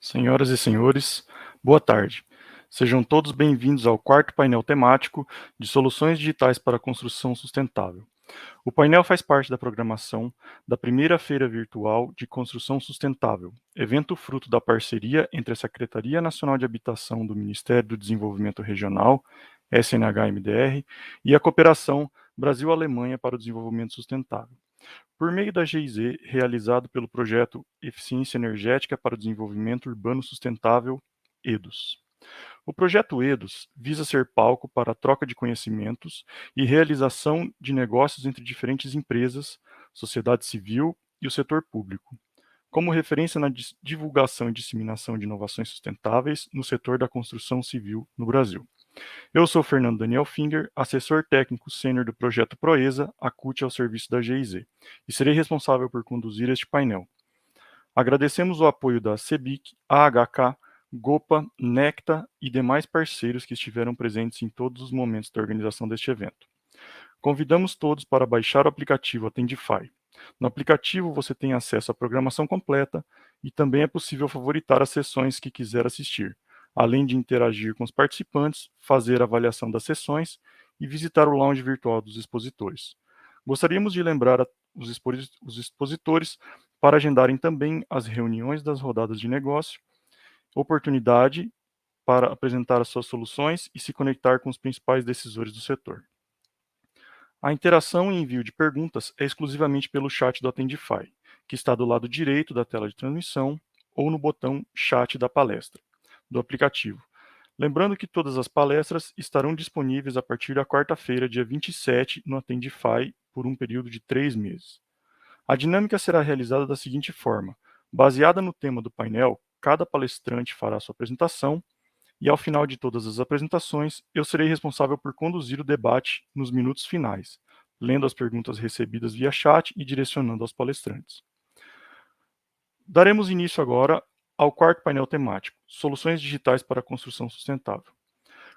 Senhoras e senhores, boa tarde. Sejam todos bem-vindos ao quarto painel temático de Soluções Digitais para a Construção Sustentável. O painel faz parte da programação da primeira Feira Virtual de Construção Sustentável, evento fruto da parceria entre a Secretaria Nacional de Habitação do Ministério do Desenvolvimento Regional, SNH-MDR, e a Cooperação Brasil-Alemanha para o Desenvolvimento Sustentável, por meio da GIZ, realizado pelo projeto Eficiência Energética para o Desenvolvimento Urbano Sustentável, EDUS. O projeto EDUS visa ser palco para a troca de conhecimentos e realização de negócios entre diferentes empresas, sociedade civil e o setor público, como referência na divulgação e disseminação de inovações sustentáveis no setor da construção civil no Brasil. Eu sou Fernando Daniel Finger, assessor técnico sênior do projeto Proesa, a CUT ao serviço da GIZ, e serei responsável por conduzir este painel. Agradecemos o apoio da CEBIC, AHK, GOPA, NECTA e demais parceiros que estiveram presentes em todos os momentos da organização deste evento. Convidamos todos para baixar o aplicativo Attendify. No aplicativo você tem acesso à programação completa e também é possível favoritar as sessões que quiser assistir, além de interagir com os participantes, fazer avaliação das sessões e visitar o lounge virtual dos expositores. Gostaríamos de lembrar os expositores para agendarem também as reuniões das rodadas de negócio, oportunidade para apresentar as suas soluções e se conectar com os principais decisores do setor. A interação e envio de perguntas é exclusivamente pelo chat do Attendify, que está do lado direito da tela de transmissão ou no botão Chat da palestra do aplicativo. Lembrando que todas as palestras estarão disponíveis a partir da quarta-feira, dia 27, no Attendify, por um período de 3 meses. A dinâmica será realizada da seguinte forma: baseada no tema do painel, cada palestrante fará sua apresentação e, ao final de todas as apresentações, eu serei responsável por conduzir o debate nos minutos finais, lendo as perguntas recebidas via chat e direcionando aos palestrantes. Daremos início agora ao quarto painel temático, Soluções Digitais para a Construção Sustentável.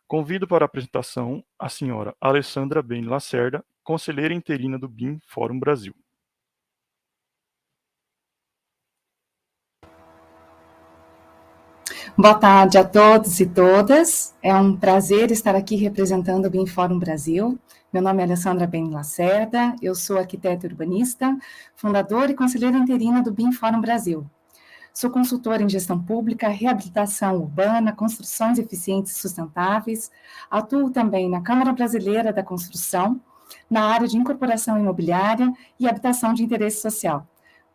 Convido para a apresentação a senhora Alessandra Beni Lacerda, conselheira interina do BIM Fórum Brasil. Boa tarde a todos e todas. É um prazer estar aqui representando o BIM Fórum Brasil. Meu nome é Alessandra Beni Lacerda, eu sou arquiteta urbanista, fundadora e conselheira interina do BIM Fórum Brasil. Sou consultora em gestão pública, reabilitação urbana, construções eficientes e sustentáveis. Atuo também na Câmara Brasileira da Construção, na área de incorporação imobiliária e habitação de interesse social.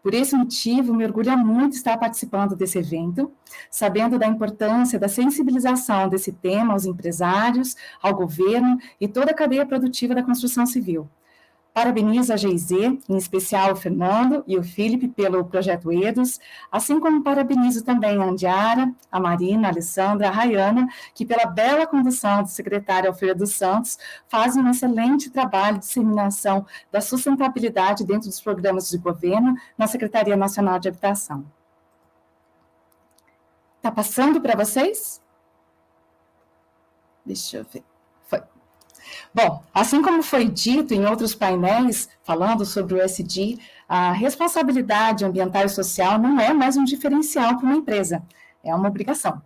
Por esse motivo, me orgulha muito estar participando desse evento, sabendo da importância da sensibilização desse tema aos empresários, ao governo e toda a cadeia produtiva da construção civil. Parabenizo a GIZ, em especial o Fernando e o Felipe pelo projeto EDUS, assim como parabenizo também a Andiara, a Marina, a Alessandra, a Rayana, que pela bela condução do secretário Alfredo dos Santos, fazem um excelente trabalho de disseminação da sustentabilidade dentro dos programas de governo na Secretaria Nacional de Habitação. Está passando para vocês? Deixa eu ver. Bom, assim como foi dito em outros painéis falando sobre o ESG, a responsabilidade ambiental e social não é mais um diferencial para uma empresa, é uma obrigação.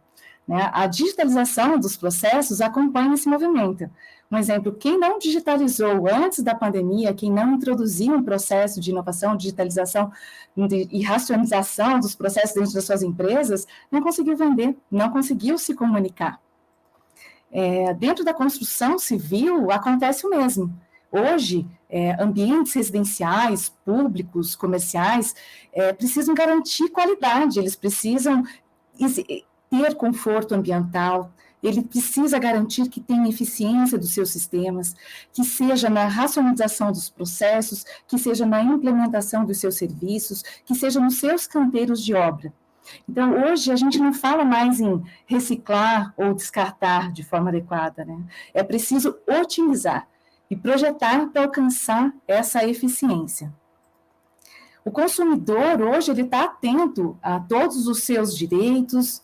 Né? A digitalização dos processos acompanha esse movimento. Um exemplo, quem não digitalizou antes da pandemia, quem não introduziu um processo de inovação, digitalização e racionalização dos processos dentro das suas empresas, não conseguiu vender, não conseguiu se comunicar. Dentro da construção civil, acontece o mesmo. Hoje, ambientes residenciais, públicos, comerciais, precisam garantir qualidade, eles precisam ter conforto ambiental, ele precisa garantir que tenha eficiência dos seus sistemas, que seja na racionalização dos processos, que seja na implementação dos seus serviços, que seja nos seus canteiros de obra. Então, hoje, a gente não fala mais em reciclar ou descartar de forma adequada, né? É preciso otimizar e projetar para alcançar essa eficiência. O consumidor, hoje, ele está atento a todos os seus direitos,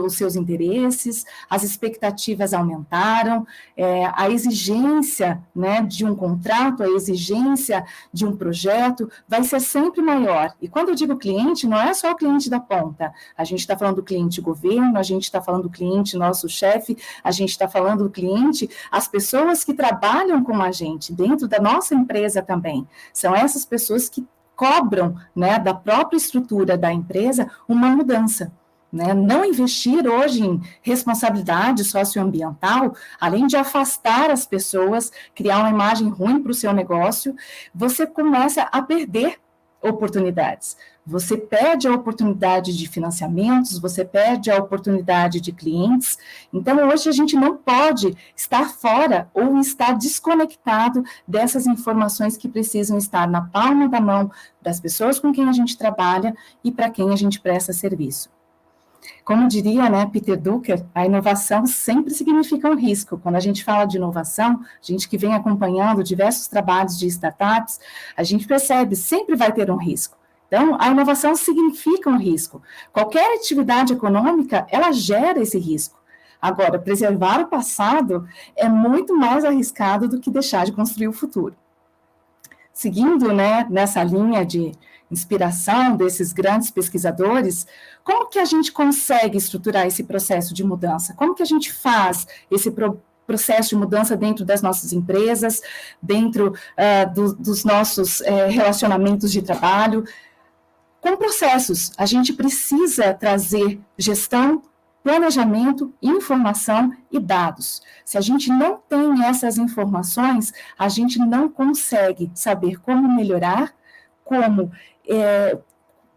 os seus interesses, as expectativas aumentaram, a exigência, né, de um contrato, a exigência de um projeto vai ser sempre maior. E quando eu digo cliente, não é só o cliente da ponta, a gente está falando do cliente governo, a gente está falando do cliente nosso chefe, a gente está falando do cliente, as pessoas que trabalham com a gente, dentro da nossa empresa também, são essas pessoas que cobram, né, da própria estrutura da empresa uma mudança. Né? Não investir hoje em responsabilidade socioambiental, além de afastar as pessoas, criar uma imagem ruim para o seu negócio, você começa a perder oportunidades. Você perde a oportunidade de financiamentos, você perde a oportunidade de clientes. Então, hoje a gente não pode estar fora ou estar desconectado dessas informações que precisam estar na palma da mão das pessoas com quem a gente trabalha e para quem a gente presta serviço. Como diria, né, Peter Drucker, a inovação sempre significa um risco. Quando a gente fala de inovação, a gente que vem acompanhando diversos trabalhos de startups, a gente percebe, sempre vai ter um risco. Então, a inovação significa um risco. Qualquer atividade econômica, ela gera esse risco. Agora, preservar o passado é muito mais arriscado do que deixar de construir o futuro. Seguindo, né, nessa linha de inspiração desses grandes pesquisadores, como que a gente consegue estruturar esse processo de mudança? Como que a gente faz esse processo de mudança dentro das nossas empresas, dentro dos nossos relacionamentos de trabalho? Com processos, a gente precisa trazer gestão, planejamento, informação e dados. Se a gente não tem essas informações, a gente não consegue saber como melhorar, como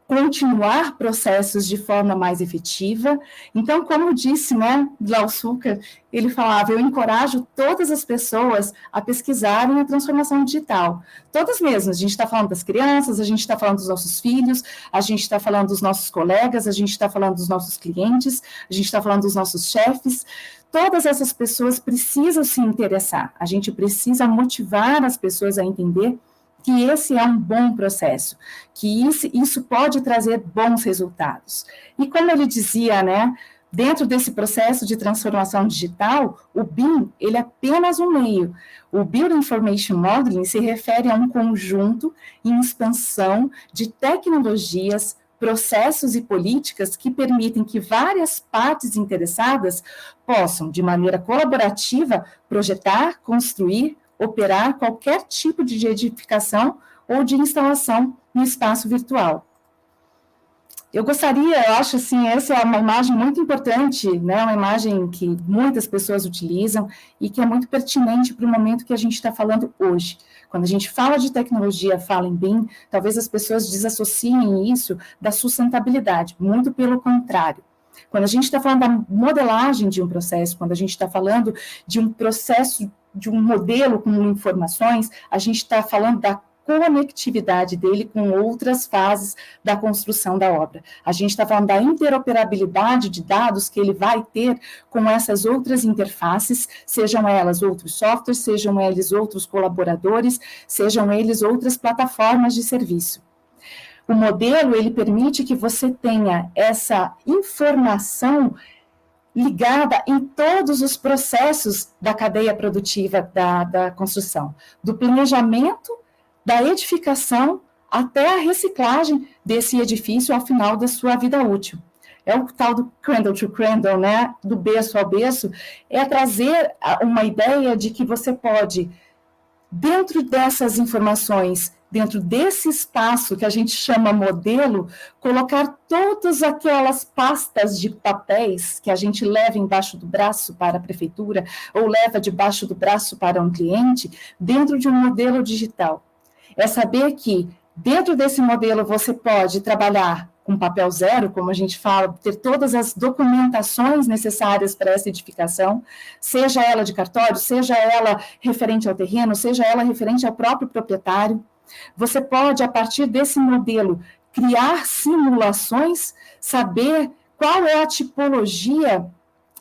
continuar processos de forma mais efetiva. Então, como disse, né, Klaus Zucker, ele falava, eu encorajo todas as pessoas a pesquisarem a transformação digital. Todas mesmo, a gente está falando das crianças, a gente está falando dos nossos filhos, a gente está falando dos nossos colegas, a gente está falando dos nossos clientes, a gente está falando dos nossos chefes. Todas essas pessoas precisam se interessar, a gente precisa motivar as pessoas a entender que esse é um bom processo, que isso pode trazer bons resultados. E como ele dizia, né, dentro desse processo de transformação digital, o BIM, ele é apenas um meio. O Building Information Modeling se refere a um conjunto em expansão de tecnologias, processos e políticas que permitem que várias partes interessadas possam, de maneira colaborativa, projetar, construir, operar qualquer tipo de edificação ou de instalação no espaço virtual. Eu acho assim, essa é uma imagem muito importante, né, uma imagem que muitas pessoas utilizam e que é muito pertinente para o momento que a gente está falando hoje. Quando a gente fala de tecnologia, fala em BIM, talvez as pessoas desassociem isso da sustentabilidade, muito pelo contrário. Quando a gente está falando da modelagem de um processo, quando a gente está falando de um processo, de um modelo com informações, a gente está falando da conectividade dele com outras fases da construção da obra. A gente está falando da interoperabilidade de dados que ele vai ter com essas outras interfaces, sejam elas outros softwares, sejam eles outros colaboradores, sejam eles outras plataformas de serviço. O modelo, ele permite que você tenha essa informação ligada em todos os processos da cadeia produtiva da construção, do planejamento, da edificação, até a reciclagem desse edifício ao final da sua vida útil. É o tal do cradle to cradle, né, do berço ao berço, é trazer uma ideia de que você pode, dentro dessas informações, dentro desse espaço que a gente chama modelo, colocar todas aquelas pastas de papéis que a gente leva embaixo do braço para a prefeitura, ou leva debaixo do braço para um cliente, dentro de um modelo digital. É saber que, dentro desse modelo, você pode trabalhar com papel zero, como a gente fala, ter todas as documentações necessárias para essa edificação, seja ela de cartório, seja ela referente ao terreno, seja ela referente ao próprio proprietário. Você pode, a partir desse modelo, criar simulações, saber qual é a tipologia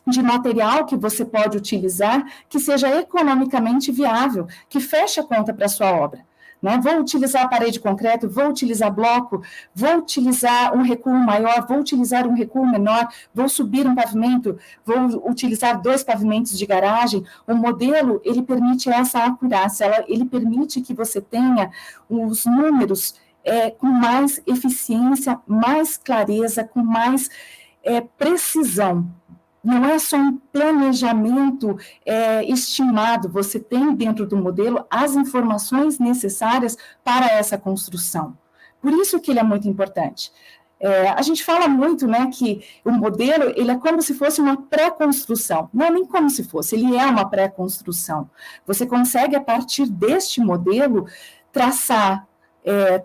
de material que você pode utilizar, que seja economicamente viável, que feche a conta para a sua obra. né? Vou utilizar parede de concreto, vou utilizar bloco, vou utilizar um recuo maior, vou utilizar um recuo menor, vou subir um pavimento, vou utilizar 2 pavimentos de garagem. O modelo, ele permite essa acurácia, ele permite que você tenha os números com mais eficiência, mais clareza, com mais precisão. Não é só um planejamento estimado, você tem dentro do modelo as informações necessárias para essa construção. Por isso que ele é muito importante. A gente fala muito, né, que o modelo, ele é como se fosse uma pré-construção. Não, nem como se fosse, ele é uma pré-construção. Você consegue, a partir deste modelo, traçar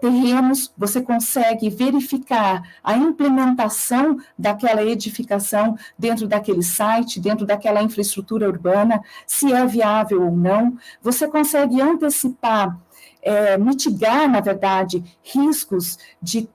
terrenos, você consegue verificar a implementação daquela edificação dentro daquele site, dentro daquela infraestrutura urbana, se é viável ou não. Você consegue antecipar, mitigar, na verdade, riscos de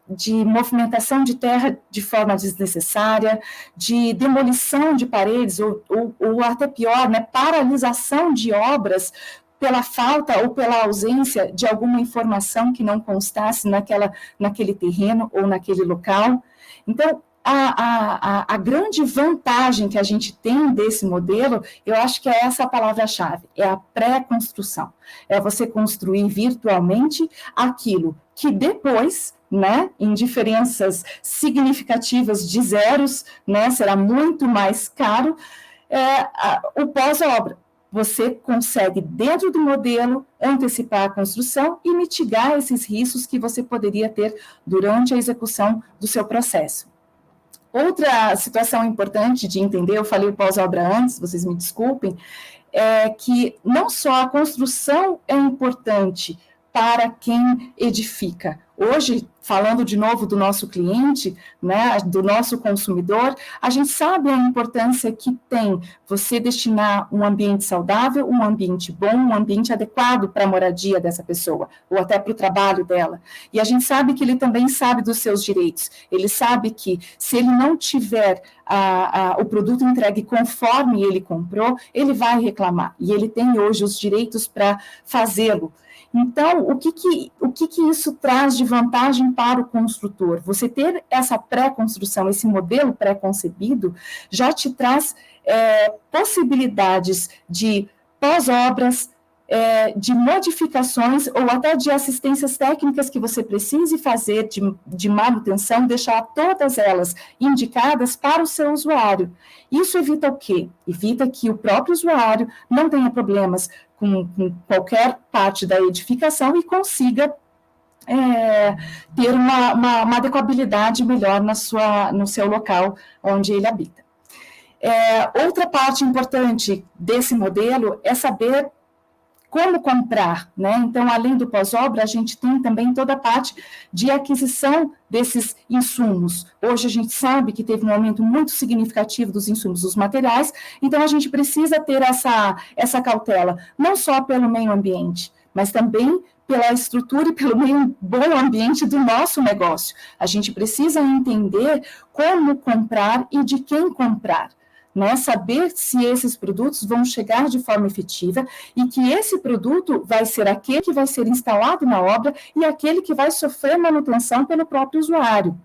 movimentação de terra de forma desnecessária, de demolição de paredes, ou até pior, né, paralisação de obras pela falta ou pela ausência de alguma informação que não constasse naquele terreno ou naquele local. Então, a grande vantagem que a gente tem desse modelo, eu acho que é essa a palavra-chave, é a pré-construção. É você construir virtualmente aquilo que depois, né, em diferenças significativas de zeros, né, será muito mais caro, o pós-obra. Você consegue, dentro do modelo, antecipar a construção e mitigar esses riscos que você poderia ter durante a execução do seu processo. Outra situação importante de entender, eu falei o pós-obra antes, vocês me desculpem, é que não só a construção é importante para quem edifica. Hoje, falando de novo do nosso cliente, né, do nosso consumidor, a gente sabe a importância que tem você destinar um ambiente saudável, um ambiente bom, um ambiente adequado para a moradia dessa pessoa, ou até para o trabalho dela. E a gente sabe que ele também sabe dos seus direitos. Ele sabe que se ele não tiver o produto entregue conforme ele comprou, ele vai reclamar. E ele tem hoje os direitos para fazê-lo. Então, o que isso traz de vantagem para o construtor? Você ter essa pré-construção, esse modelo pré-concebido, já te traz possibilidades de pós-obras, de modificações ou até de assistências técnicas que você precise fazer de manutenção, deixar todas elas indicadas para o seu usuário. Isso evita o quê? Evita que o próprio usuário não tenha problemas com qualquer parte da edificação e consiga ter uma adequabilidade melhor no seu local onde ele habita. Outra parte importante desse modelo é saber como comprar, né? Então, além do pós-obra, a gente tem também toda a parte de aquisição desses insumos. Hoje a gente sabe que teve um aumento muito significativo dos insumos, dos materiais, então a gente precisa ter essa cautela, não só pelo meio ambiente, mas também pela estrutura e pelo meio bom ambiente do nosso negócio. A gente precisa entender como comprar e de quem comprar. Né, saber se esses produtos vão chegar de forma efetiva e que esse produto vai ser aquele que vai ser instalado na obra e aquele que vai sofrer manutenção pelo próprio usuário.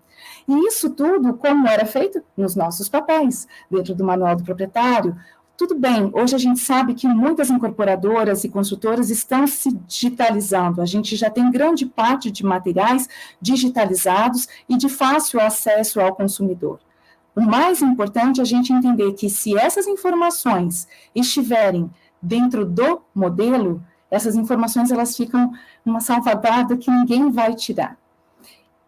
E isso tudo, como era feito? Nos nossos papéis, dentro do manual do proprietário. Tudo bem, hoje a gente sabe que muitas incorporadoras e construtoras estão se digitalizando, a gente já tem grande parte de materiais digitalizados e de fácil acesso ao consumidor. O mais importante é a gente entender que se essas informações estiverem dentro do modelo, essas informações elas ficam numa salvaguarda que ninguém vai tirar.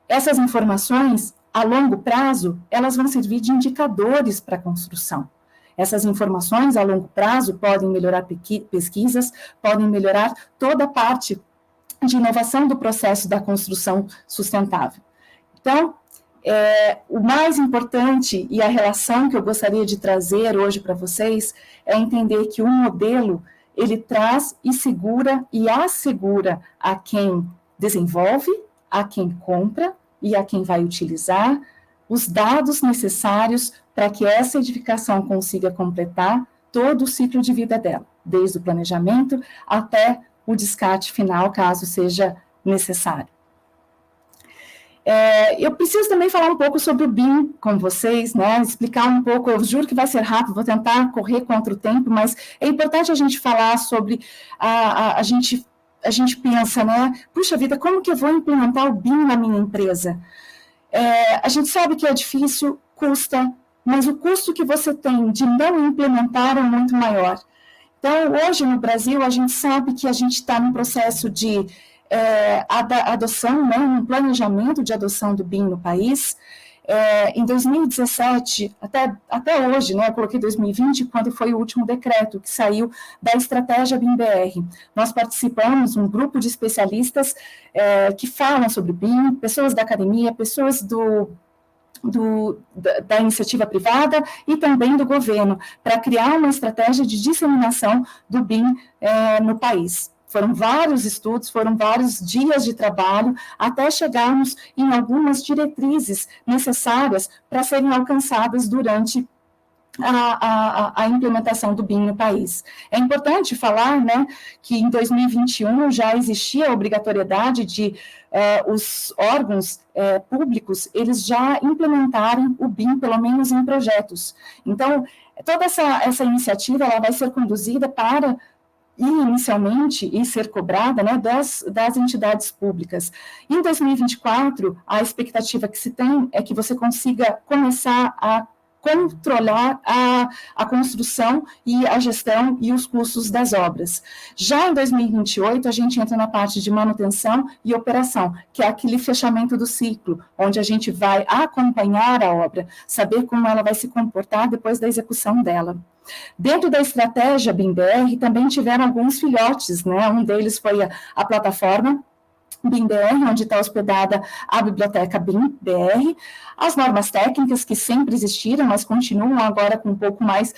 Essas informações, a longo prazo, elas vão servir de indicadores para a construção. Essas informações, a longo prazo, podem melhorar pesquisas, podem melhorar toda a parte de inovação do processo da construção sustentável. Então, o mais importante e a relação que eu gostaria de trazer hoje para vocês é entender que o modelo, ele traz e segura e assegura a quem desenvolve, a quem compra e a quem vai utilizar os dados necessários para que essa edificação consiga completar todo o ciclo de vida dela, desde o planejamento até o descarte final, caso seja necessário. Eu preciso também falar um pouco sobre o BIM com vocês, né? Explicar um pouco, eu juro que vai ser rápido, vou tentar correr contra o tempo, mas é importante a gente falar sobre, a gente pensa, né? Puxa vida, como que eu vou implementar o BIM na minha empresa? A gente sabe que é difícil, custa, mas o custo que você tem de não implementar é muito maior. Então, hoje no Brasil, a gente sabe que a gente está num processo de adoção, né, um planejamento de adoção do BIM no país. Em 2017, até hoje, né, eu coloquei 2020, quando foi o último decreto que saiu da estratégia BIM-BR. Nós participamos, um grupo de especialistas que falam sobre BIM, pessoas da academia, pessoas da iniciativa privada e também do governo, para criar uma estratégia de disseminação do BIM no país. Foram vários estudos, foram vários dias de trabalho, até chegarmos em algumas diretrizes necessárias para serem alcançadas durante a implementação do BIM no país. É importante falar, né, que em 2021 já existia a obrigatoriedade de os órgãos públicos, eles já implementarem o BIM, pelo menos em projetos. Então, toda essa iniciativa, ela vai ser conduzida para inicialmente e ser cobrada, né, das entidades públicas. Em 2024, a expectativa que se tem é que você consiga começar a controlar a construção e a gestão e os custos das obras. Já em 2028, a gente entra na parte de manutenção e operação, que é aquele fechamento do ciclo, onde a gente vai acompanhar a obra, saber como ela vai se comportar depois da execução dela. Dentro da estratégia BIM-BR, também tiveram alguns filhotes, né? Um deles foi a plataforma BIM-BR, onde está hospedada a biblioteca BIM-BR, as normas técnicas que sempre existiram, mas continuam agora com um pouco mais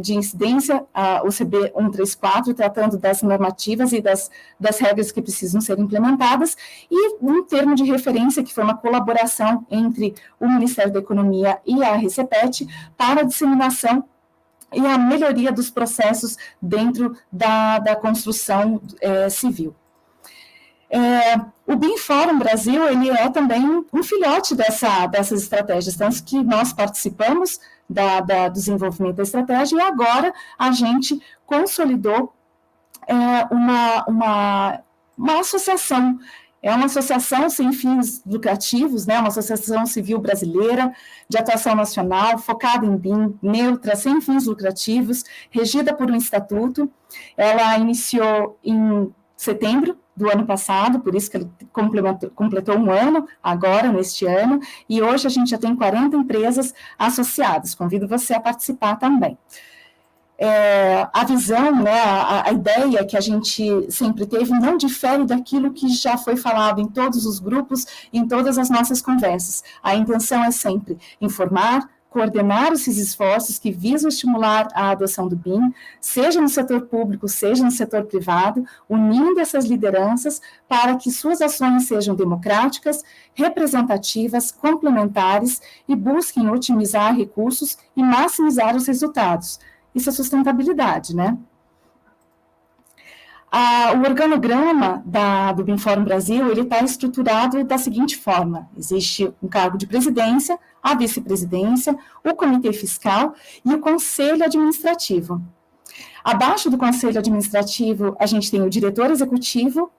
de incidência, o CB 134, tratando das normativas e das regras que precisam ser implementadas, e um termo de referência, que foi uma colaboração entre o Ministério da Economia e a RCEPET, para a disseminação e a melhoria dos processos dentro da construção civil. O BIM Fórum Brasil, ele é também um filhote dessas estratégias, tanto que nós participamos do desenvolvimento da estratégia, e agora a gente consolidou uma associação. É uma associação sem fins lucrativos, né, uma associação civil brasileira, de atuação nacional, focada em BIM, neutra, sem fins lucrativos, regida por um estatuto. Ela iniciou em setembro do ano passado, por isso que ele completou um ano, agora, neste ano, e hoje a gente já tem 40 empresas associadas. Convido você a participar também. A visão, né, a ideia que a gente sempre teve não difere daquilo que já foi falado em todos os grupos, em todas as nossas conversas. A intenção é sempre informar, coordenar esses esforços que visam estimular a adoção do BIM, seja no setor público, seja no setor privado, unindo essas lideranças para que suas ações sejam democráticas, representativas, complementares e busquem otimizar recursos e maximizar os resultados. Isso é sustentabilidade, né? O organograma do BIM Fórum Brasil, ele está estruturado da seguinte forma: existe um cargo de presidência, a vice-presidência, o comitê fiscal e o conselho administrativo. Abaixo do conselho administrativo, a gente tem o diretor executivo,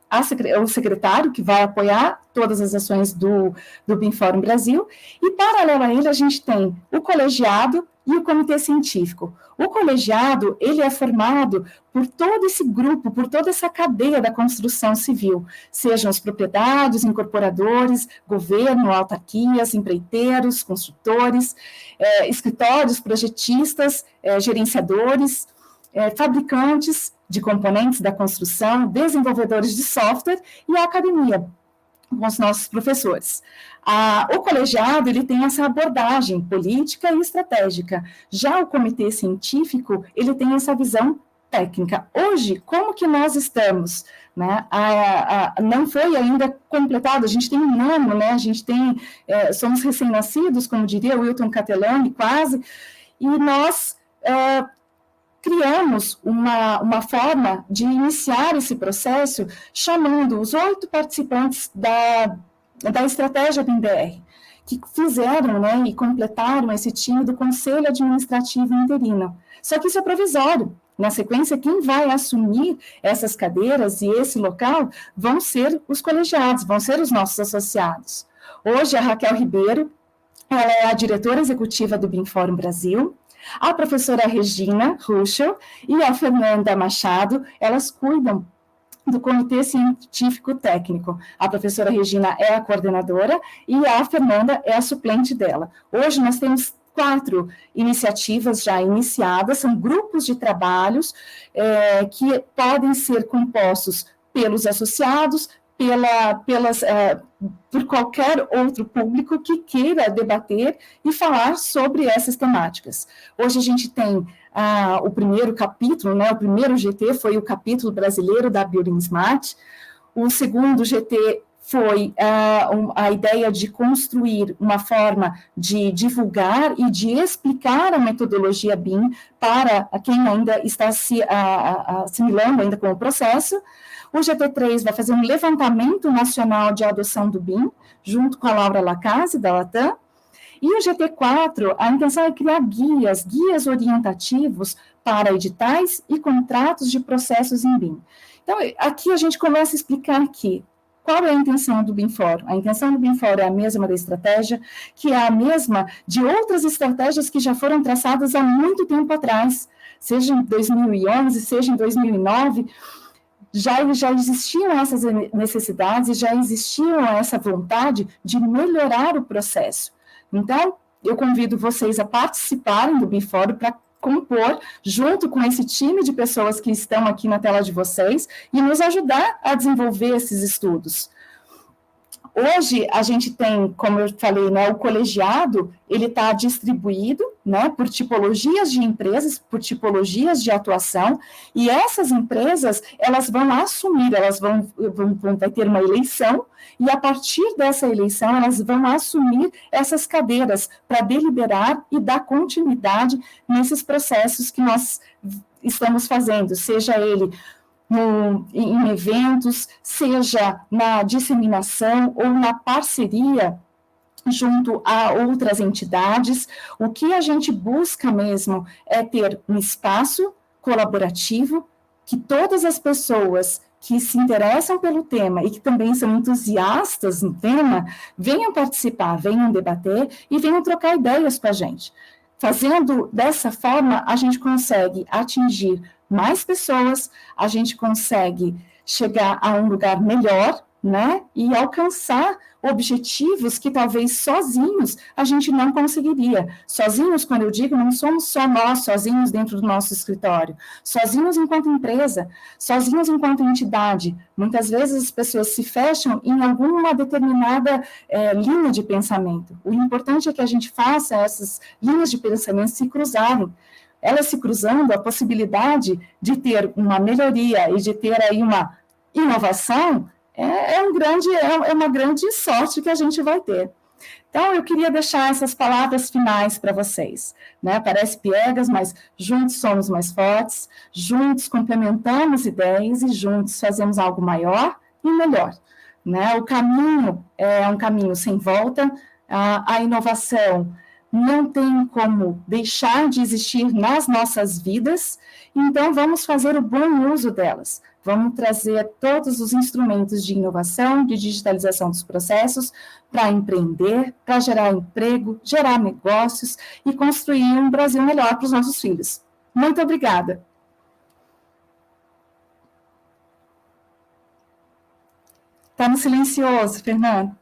o secretário, que vai apoiar todas as ações do BIM Fórum Brasil, e paralelo a ele, a gente tem o colegiado e o comitê científico. O colegiado, ele é formado por todo esse grupo, por toda essa cadeia da construção civil, sejam os proprietários, incorporadores, governo, autarquias, empreiteiros, construtores, escritórios, projetistas, gerenciadores, fabricantes de componentes da construção, desenvolvedores de software e a academia, com os nossos professores. O colegiado, ele tem essa abordagem política e estratégica. Já o comitê científico, ele tem essa visão técnica. Hoje, como que nós estamos? Né? Não foi ainda completado, a gente tem um ano, né? A gente tem, somos recém-nascidos, como diria o Wilton Catelani, quase, e nós criamos uma forma de iniciar esse processo chamando os 8 participantes da estratégia do BIM-BR, que fizeram, né, e completaram esse time do Conselho Administrativo Interino. Só que isso é provisório. Na sequência, quem vai assumir essas cadeiras e esse local vão ser os colegiados, vão ser os nossos associados. Hoje, a Raquel Ribeiro, ela é a diretora executiva do BIM Fórum Brasil, a professora Regina Ruschel e a Fernanda Machado, elas cuidam do Comitê Científico Técnico. A professora Regina é a coordenadora e a Fernanda é a suplente dela. Hoje nós temos 4 iniciativas já iniciadas, são grupos de trabalhos que podem ser compostos pelos associados, por qualquer outro público que queira debater e falar sobre essas temáticas. Hoje a gente tem o primeiro capítulo, né, o primeiro GT foi o capítulo brasileiro da Building Smart, o segundo GT foi a ideia de construir uma forma de divulgar e de explicar a metodologia BIM para quem ainda está se assimilando ainda com o processo. O GT3 vai fazer um levantamento nacional de adoção do BIM, junto com a Laura Lacaze, da Latam. E o GT4, a intenção é criar guias orientativos para editais e contratos de processos em BIM. Então, aqui a gente começa a explicar aqui qual é a intenção do BIM Fórum. A intenção do BIM Fórum é a mesma da estratégia, que é a mesma de outras estratégias que já foram traçadas há muito tempo atrás, seja em 2011, seja em 2009, já existiam essas necessidades, já existiam essa vontade de melhorar o processo. Então, eu convido vocês a participarem do BIM Fórum para compor, junto com esse time de pessoas que estão aqui na tela de vocês, e nos ajudar a desenvolver esses estudos. Hoje, a gente tem, como eu falei, né, o colegiado, ele está distribuído, né, por tipologias de empresas, por tipologias de atuação, e essas empresas, elas vão assumir, vai ter uma eleição, e a partir dessa eleição, elas vão assumir essas cadeiras para deliberar e dar continuidade nesses processos que nós estamos fazendo, seja ele em eventos, seja na disseminação ou na parceria junto a outras entidades. O que a gente busca mesmo é ter um espaço colaborativo que todas as pessoas que se interessam pelo tema e que também são entusiastas no tema, venham participar, venham debater e venham trocar ideias com a gente. Fazendo dessa forma, a gente consegue atingir mais pessoas, a gente consegue chegar a um lugar melhor, né, e alcançar objetivos que talvez sozinhos a gente não conseguiria. Sozinhos, quando eu digo, não somos só nós sozinhos dentro do nosso escritório, sozinhos enquanto empresa, sozinhos enquanto entidade. Muitas vezes as pessoas se fecham em alguma determinada linha de pensamento. O importante é que a gente faça essas linhas de pensamento se cruzarem. Elas se cruzando, a possibilidade de ter uma melhoria e de ter aí uma inovação é uma grande sorte que a gente vai ter. Então, eu queria deixar essas palavras finais para vocês, né? Parece piegas, mas juntos somos mais fortes, juntos complementamos ideias e juntos fazemos algo maior e melhor, né? O caminho é um caminho sem volta, a inovação não tem como deixar de existir nas nossas vidas, então vamos fazer o bom uso delas. Vamos trazer todos os instrumentos de inovação, de digitalização dos processos, para empreender, para gerar emprego, gerar negócios e construir um Brasil melhor para os nossos filhos. Muito obrigada. Está no silencioso, Fernando.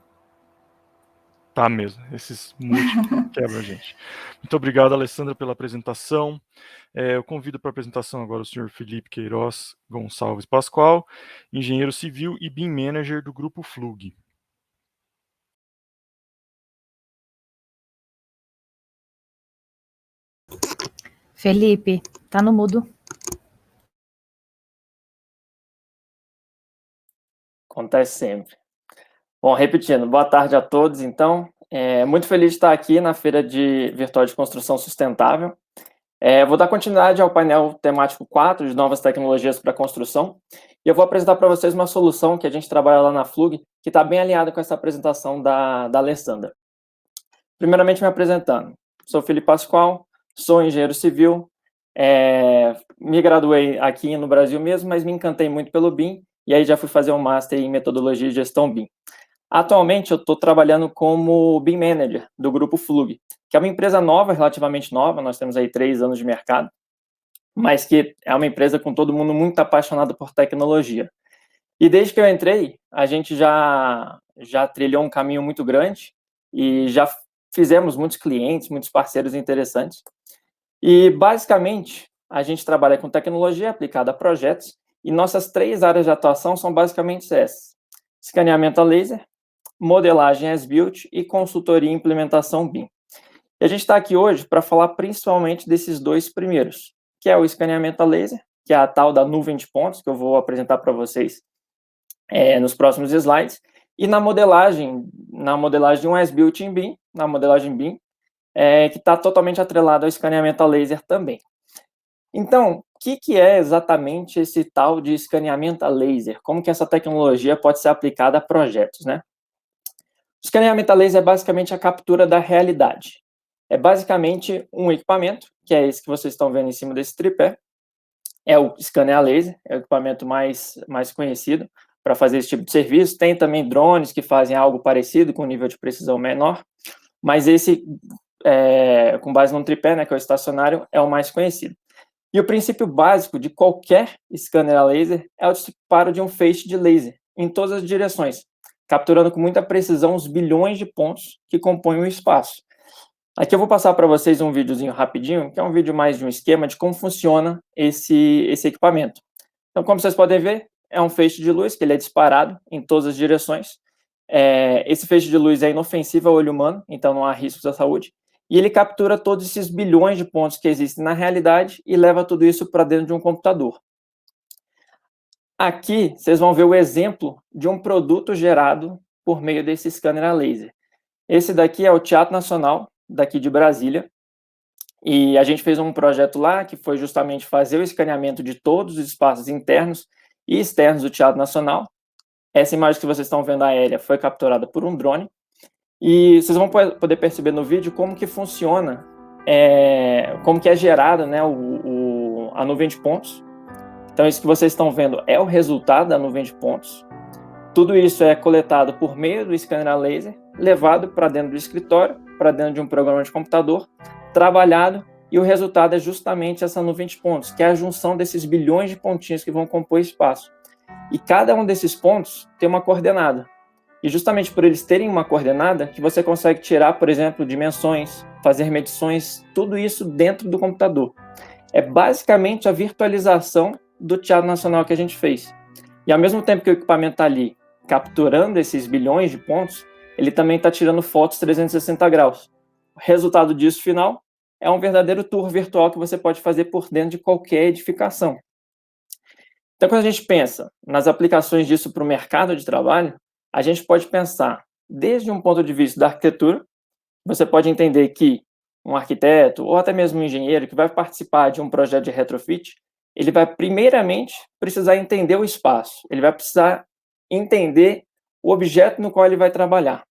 Tá mesmo, esses múltiplos quebram a gente. Muito obrigado, Alessandra, pela apresentação. Eu convido para a apresentação agora o senhor Felipe Queiroz Gonçalves Pascoal, engenheiro civil e BIM Manager do Grupo Flug. Felipe, tá no mudo. Acontece sempre. Bom, repetindo, boa tarde a todos, então. Muito feliz de estar aqui na Feira Virtual de Construção Sustentável. Vou dar continuidade ao painel temático 4 de novas tecnologias para construção, e eu vou apresentar para vocês uma solução que a gente trabalha lá na Flug, que está bem alinhada com essa apresentação da Alessandra. Primeiramente, me apresentando. Sou Felipe Pascoal, sou engenheiro civil, me graduei aqui no Brasil mesmo, mas me encantei muito pelo BIM, e aí já fui fazer um Master em Metodologia de Gestão BIM. Atualmente, eu estou trabalhando como BIM Manager do Grupo Flug, que é uma empresa nova, relativamente nova, nós temos aí 3 anos de mercado, mas que é uma empresa com todo mundo muito apaixonado por tecnologia. E desde que eu entrei, a gente já trilhou um caminho muito grande e já fizemos muitos clientes, muitos parceiros interessantes. E, basicamente, a gente trabalha com tecnologia aplicada a projetos e nossas 3 áreas de atuação são basicamente essas: escaneamento a laser, modelagem as-built e consultoria e implementação BIM. E a gente está aqui hoje para falar principalmente desses 2 primeiros, que é o escaneamento a laser, que é a tal da nuvem de pontos, que eu vou apresentar para vocês nos próximos slides, e na modelagem de um as-built em BIM, na modelagem BIM, que está totalmente atrelado ao escaneamento a laser também. Então, o que é exatamente esse tal de escaneamento a laser? Como que essa tecnologia pode ser aplicada a projetos, né? O escaneamento a laser é basicamente a captura da realidade. É basicamente um equipamento, que é esse que vocês estão vendo em cima desse tripé, é o scanner a laser, é o equipamento mais conhecido para fazer esse tipo de serviço. Tem também drones que fazem algo parecido, com nível de precisão menor, mas esse, com base num tripé, né, que é o estacionário, é o mais conhecido. E o princípio básico de qualquer scanner a laser é o disparo de um feixe de laser em todas as direções, capturando com muita precisão os bilhões de pontos que compõem o espaço. Aqui eu vou passar para vocês um videozinho rapidinho, que é um vídeo mais de um esquema de como funciona esse equipamento. Então, como vocês podem ver, é um feixe de luz que ele é disparado em todas as direções. Esse feixe de luz é inofensivo ao olho humano, então não há riscos à saúde. E ele captura todos esses bilhões de pontos que existem na realidade e leva tudo isso para dentro de um computador. Aqui, vocês vão ver o exemplo de um produto gerado por meio desse scanner a laser. Esse daqui é o Teatro Nacional, daqui de Brasília, e a gente fez um projeto lá que foi justamente fazer o escaneamento de todos os espaços internos e externos do Teatro Nacional. Essa imagem que vocês estão vendo aérea foi capturada por um drone, e vocês vão poder perceber no vídeo como que funciona, como que é gerada, né, a nuvem de pontos. Então, isso que vocês estão vendo é o resultado da nuvem de pontos. Tudo isso é coletado por meio do scanner a laser, levado para dentro do escritório, para dentro de um programa de computador, trabalhado, e o resultado é justamente essa nuvem de pontos, que é a junção desses bilhões de pontinhos que vão compor o espaço. E cada um desses pontos tem uma coordenada. E justamente por eles terem uma coordenada, que você consegue tirar, por exemplo, dimensões, fazer medições, tudo isso dentro do computador. É basicamente a virtualização do Teatro Nacional que a gente fez. E ao mesmo tempo que o equipamento está ali capturando esses bilhões de pontos, ele também está tirando fotos 360 graus. O resultado disso final é um verdadeiro tour virtual que você pode fazer por dentro de qualquer edificação. Então, quando a gente pensa nas aplicações disso para o mercado de trabalho, a gente pode pensar desde um ponto de vista da arquitetura. Você pode entender que um arquiteto ou até mesmo um engenheiro que vai participar de um projeto de retrofit, ele vai primeiramente precisar entender o espaço, ele vai precisar entender o objeto no qual ele vai trabalhar.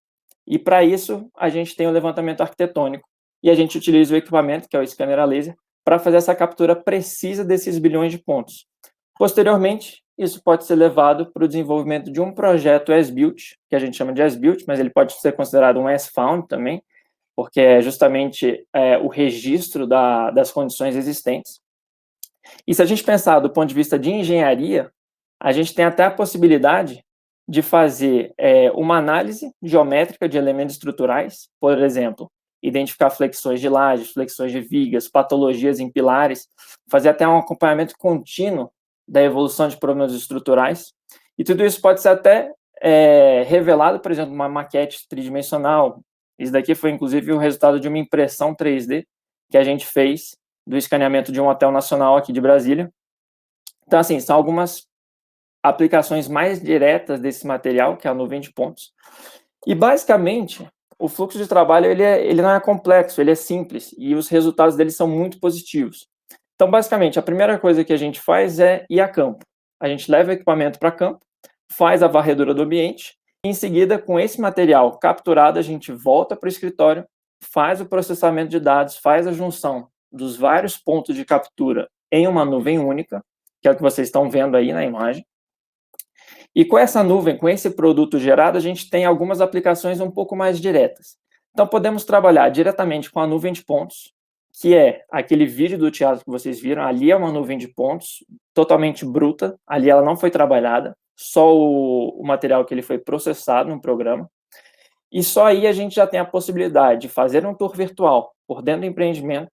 E para isso, a gente tem o levantamento arquitetônico e a gente utiliza o equipamento, que é o scanner a laser, para fazer essa captura precisa desses bilhões de pontos. Posteriormente, isso pode ser levado para o desenvolvimento de um projeto as-built, que a gente chama de as-built, mas ele pode ser considerado um as-found também, porque é justamente o registro das condições existentes. E se a gente pensar do ponto de vista de engenharia, a gente tem até a possibilidade de fazer uma análise geométrica de elementos estruturais, por exemplo, identificar flexões de lajes, flexões de vigas, patologias em pilares, fazer até um acompanhamento contínuo da evolução de problemas estruturais. E tudo isso pode ser até revelado, por exemplo, numa maquete tridimensional. Isso daqui foi, inclusive, o resultado de uma impressão 3D que a gente fez do escaneamento de um hotel nacional aqui de Brasília. Então, assim, são algumas aplicações mais diretas desse material, que é a nuvem de pontos. E, basicamente, o fluxo de trabalho ele não é complexo, ele é simples, e os resultados dele são muito positivos. Então, basicamente, a primeira coisa que a gente faz é ir a campo. A gente leva o equipamento para campo, faz a varredura do ambiente, e em seguida, com esse material capturado, a gente volta para o escritório, faz o processamento de dados, faz a junção dos vários pontos de captura em uma nuvem única, que é o que vocês estão vendo aí na imagem. E com essa nuvem, com esse produto gerado, a gente tem algumas aplicações um pouco mais diretas. Então, podemos trabalhar diretamente com a nuvem de pontos, que é aquele vídeo do teatro que vocês viram. Ali é uma nuvem de pontos totalmente bruta, ali ela não foi trabalhada, só o material que ele foi processado no programa. E só aí a gente já tem a possibilidade de fazer um tour virtual por dentro do empreendimento.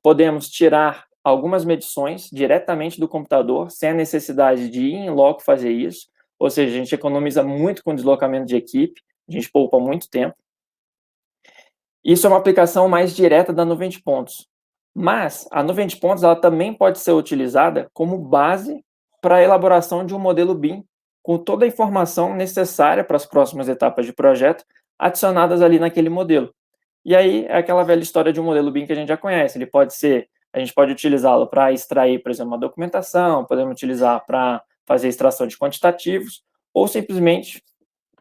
Podemos tirar algumas medições diretamente do computador, sem a necessidade de ir em loco fazer isso. Ou seja, a gente economiza muito com deslocamento de equipe, a gente poupa muito tempo. Isso é uma aplicação mais direta da nuvem de pontos. Mas a nuvem de pontos ela também pode ser utilizada como base para a elaboração de um modelo BIM, com toda a informação necessária para as próximas etapas de projeto adicionadas ali naquele modelo. E aí é aquela velha história de um modelo BIM que a gente já conhece. Ele pode ser, a gente pode utilizá-lo para extrair, por exemplo, uma documentação, podemos utilizar para fazer extração de quantitativos, ou simplesmente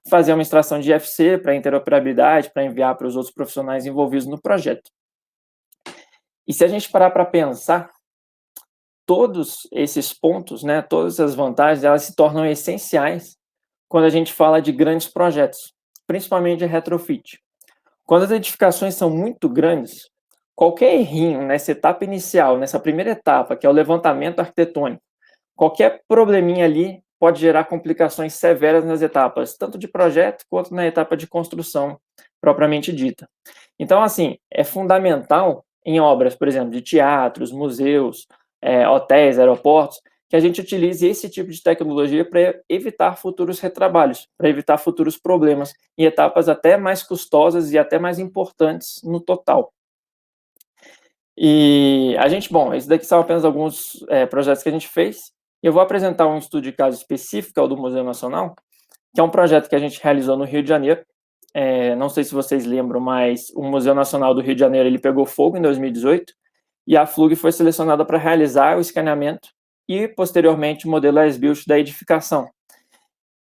fazer uma extração de IFC para interoperabilidade, para enviar para os outros profissionais envolvidos no projeto. E se a gente parar para pensar, todos esses pontos, né, todas essas vantagens, elas se tornam essenciais quando a gente fala de grandes projetos, principalmente de retrofit. Quando as edificações são muito grandes, qualquer errinho nessa etapa inicial, nessa primeira etapa, que é o levantamento arquitetônico, qualquer probleminha ali pode gerar complicações severas nas etapas, tanto de projeto quanto na etapa de construção propriamente dita. Então, assim, é fundamental em obras, por exemplo, de teatros, museus, hotéis, aeroportos, que a gente utilize esse tipo de tecnologia para evitar futuros retrabalhos, para evitar futuros problemas em etapas até mais custosas e até mais importantes no total. E a gente, bom, esses daqui são apenas alguns projetos que a gente fez. Eu vou apresentar um estudo de caso específico, é o do Museu Nacional, que é um projeto que a gente realizou no Rio de Janeiro. Não sei se vocês lembram, mas o Museu Nacional do Rio de Janeiro ele pegou fogo em 2018 e a Flug foi selecionada para realizar o escaneamento e, posteriormente, o modelo as-built da edificação.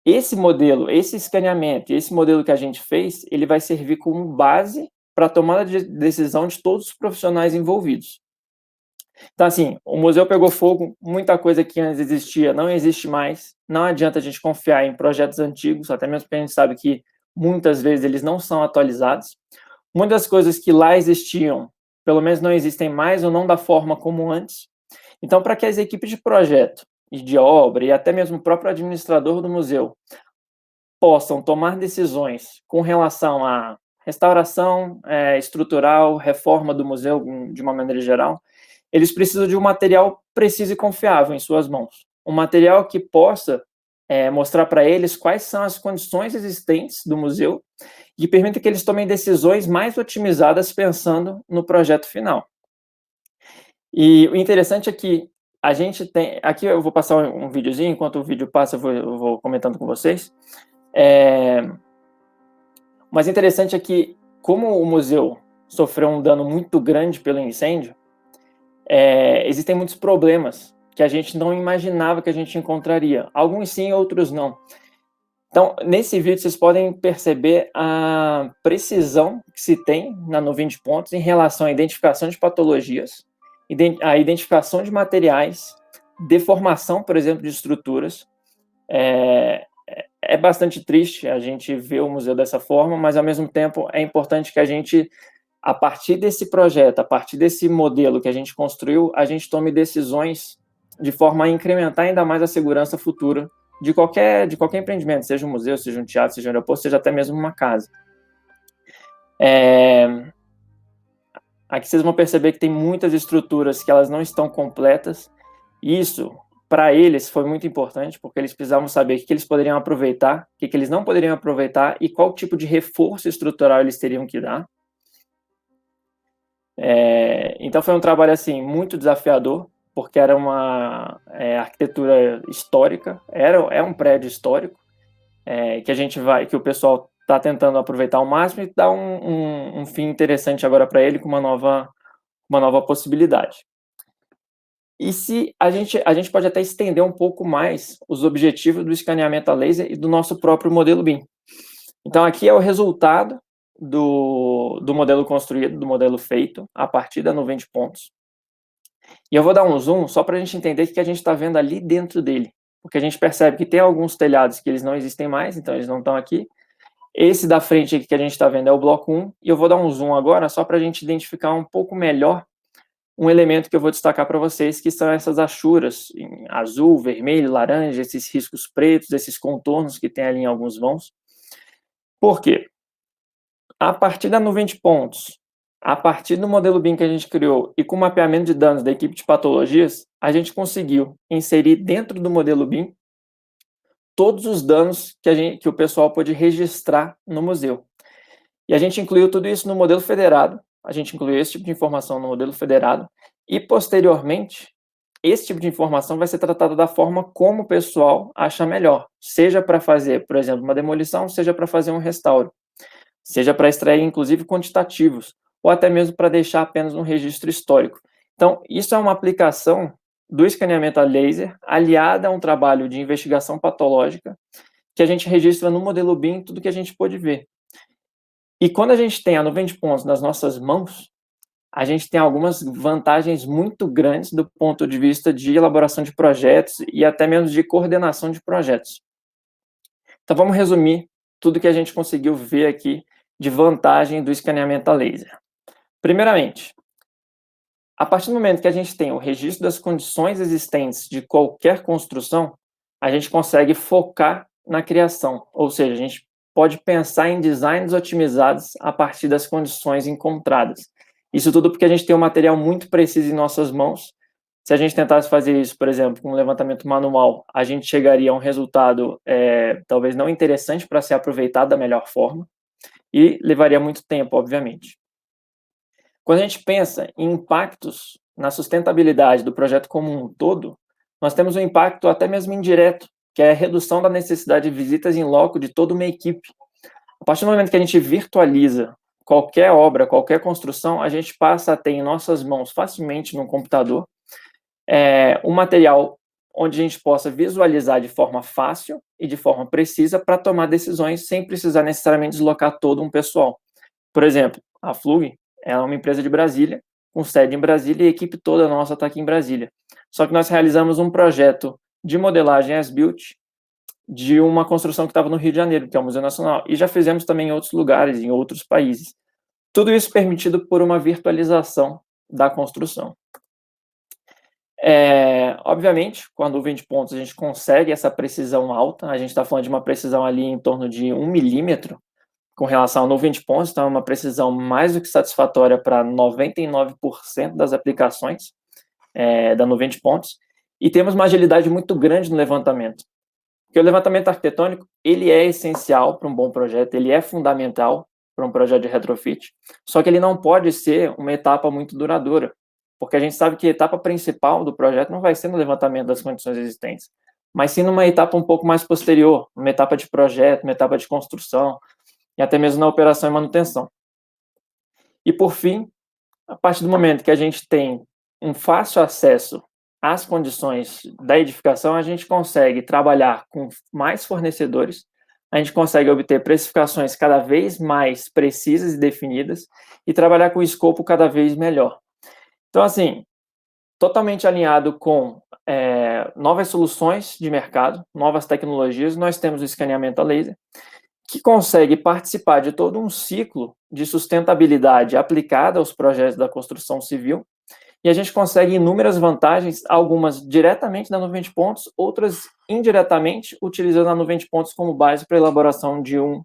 Esse modelo, esse escaneamento, esse modelo que a gente fez, ele vai servir como base para a tomada de decisão de todos os profissionais envolvidos. Então, assim, o museu pegou fogo, muita coisa que antes existia não existe mais, não adianta a gente confiar em projetos antigos, até mesmo porque a gente sabe que muitas vezes eles não são atualizados. Muitas coisas que lá existiam, pelo menos não existem mais ou não da forma como antes. Então, para que as equipes de projeto e de obra e até mesmo o próprio administrador do museu possam tomar decisões com relação à restauração estrutural, reforma do museu de uma maneira geral, eles precisam de um material preciso e confiável em suas mãos. Um material que possa mostrar para eles quais são as condições existentes do museu e permita que eles tomem decisões mais otimizadas pensando no projeto final. E o interessante é que a gente tem... Aqui eu vou passar um videozinho, enquanto o vídeo passa eu vou comentando com vocês. Mas interessante é que, como o museu sofreu um dano muito grande pelo incêndio, existem muitos problemas que a gente não imaginava que a gente encontraria. Alguns sim, outros não. Então, nesse vídeo, vocês podem perceber a precisão que se tem na nuvem de pontos em relação à identificação de patologias, a identificação de materiais, deformação, por exemplo, de estruturas. É bastante triste a gente ver o museu dessa forma, mas, ao mesmo tempo, é importante que a gente, a partir desse projeto, a partir desse modelo que a gente construiu, a gente tome decisões de forma a incrementar ainda mais a segurança futura de qualquer empreendimento, seja um museu, seja um teatro, seja um aeroporto, seja até mesmo uma casa. Aqui vocês vão perceber que tem muitas estruturas que elas não estão completas. Isso, para eles, foi muito importante, porque eles precisavam saber o que eles poderiam aproveitar, o que eles não poderiam aproveitar e qual tipo de reforço estrutural eles teriam que dar. Então foi um trabalho assim muito desafiador, porque era uma arquitetura histórica, é um prédio histórico, que o pessoal está tentando aproveitar ao máximo e dar um fim interessante agora para ele com uma nova possibilidade. E se a gente pode até estender um pouco mais os objetivos do escaneamento a laser e do nosso próprio modelo BIM. Então, aqui é o resultado do modelo construído, do modelo feito, a partir da nuvem de pontos. E eu vou dar um zoom só para a gente entender o que a gente está vendo ali dentro dele. Porque a gente percebe que tem alguns telhados que eles não existem mais, então eles não estão aqui. Esse da frente aqui que a gente está vendo é o bloco 1, e eu vou dar um zoom agora só para a gente identificar um pouco melhor um elemento que eu vou destacar para vocês, que são essas achuras em azul, vermelho, laranja, esses riscos pretos, esses contornos que tem ali em alguns vãos. Por quê? A partir da nuvem de pontos, a partir do modelo BIM que a gente criou e com o mapeamento de danos da equipe de patologias, a gente conseguiu inserir dentro do modelo BIM todos os danos que o pessoal pôde registrar no museu. E a gente incluiu tudo isso no modelo federado, a gente incluiu esse tipo de informação no modelo federado, e posteriormente, esse tipo de informação vai ser tratada da forma como o pessoal acha melhor, seja para fazer, por exemplo, uma demolição, seja para fazer um restauro, seja para extrair, inclusive, quantitativos, ou até mesmo para deixar apenas um registro histórico. Então, isso é uma aplicação do escaneamento a laser, aliada a um trabalho de investigação patológica, que a gente registra no modelo BIM tudo que a gente pôde ver. E quando a gente tem a nuvem de pontos nas nossas mãos, a gente tem algumas vantagens muito grandes do ponto de vista de elaboração de projetos e até mesmo de coordenação de projetos. Então, vamos resumir tudo que a gente conseguiu ver aqui de vantagem do escaneamento a laser. Primeiramente, a partir do momento que a gente tem o registro das condições existentes de qualquer construção, a gente consegue focar na criação, ou seja, a gente pode pensar em designs otimizados a partir das condições encontradas. Isso tudo porque a gente tem um material muito preciso em nossas mãos. Se a gente tentasse fazer isso, por exemplo, com um levantamento manual, a gente chegaria a um resultado talvez não interessante para ser aproveitado da melhor forma e levaria muito tempo, obviamente. Quando a gente pensa em impactos na sustentabilidade do projeto como um todo, nós temos um impacto até mesmo indireto, que é a redução da necessidade de visitas em loco de toda uma equipe. A partir do momento que a gente virtualiza qualquer obra, qualquer construção, a gente passa a ter em nossas mãos, facilmente no computador, um material onde a gente possa visualizar de forma fácil e de forma precisa para tomar decisões sem precisar necessariamente deslocar todo um pessoal. Por exemplo, a Flug é uma empresa de Brasília, com sede em Brasília, e a equipe toda nossa está aqui em Brasília. Só que nós realizamos um projeto de modelagem as-built de uma construção que estava no Rio de Janeiro, que é o Museu Nacional, e já fizemos também em outros lugares, em outros países. Tudo isso permitido por uma virtualização da construção. Obviamente, com a nuvem de pontos, a gente consegue essa precisão alta, a gente está falando de uma precisão ali em torno de 1 milímetro, com relação à nuvem de pontos, então é uma precisão mais do que satisfatória para 99% das aplicações da nuvem de pontos, e temos uma agilidade muito grande no levantamento. Porque o levantamento arquitetônico, ele é essencial para um bom projeto, ele é fundamental para um projeto de retrofit, só que ele não pode ser uma etapa muito duradoura, porque a gente sabe que a etapa principal do projeto não vai ser no levantamento das condições existentes, mas sim numa etapa um pouco mais posterior, uma etapa de projeto, uma etapa de construção, e até mesmo na operação e manutenção. E, por fim, a partir do momento que a gente tem um fácil acesso às condições da edificação, a gente consegue trabalhar com mais fornecedores, a gente consegue obter precificações cada vez mais precisas e definidas e trabalhar com escopo cada vez melhor. Então, assim, totalmente alinhado com novas soluções de mercado, novas tecnologias, nós temos o escaneamento a laser, que consegue participar de todo um ciclo de sustentabilidade aplicada aos projetos da construção civil, e a gente consegue inúmeras vantagens, algumas diretamente na nuvem de pontos, outras indiretamente, utilizando a nuvem de pontos como base para a elaboração de um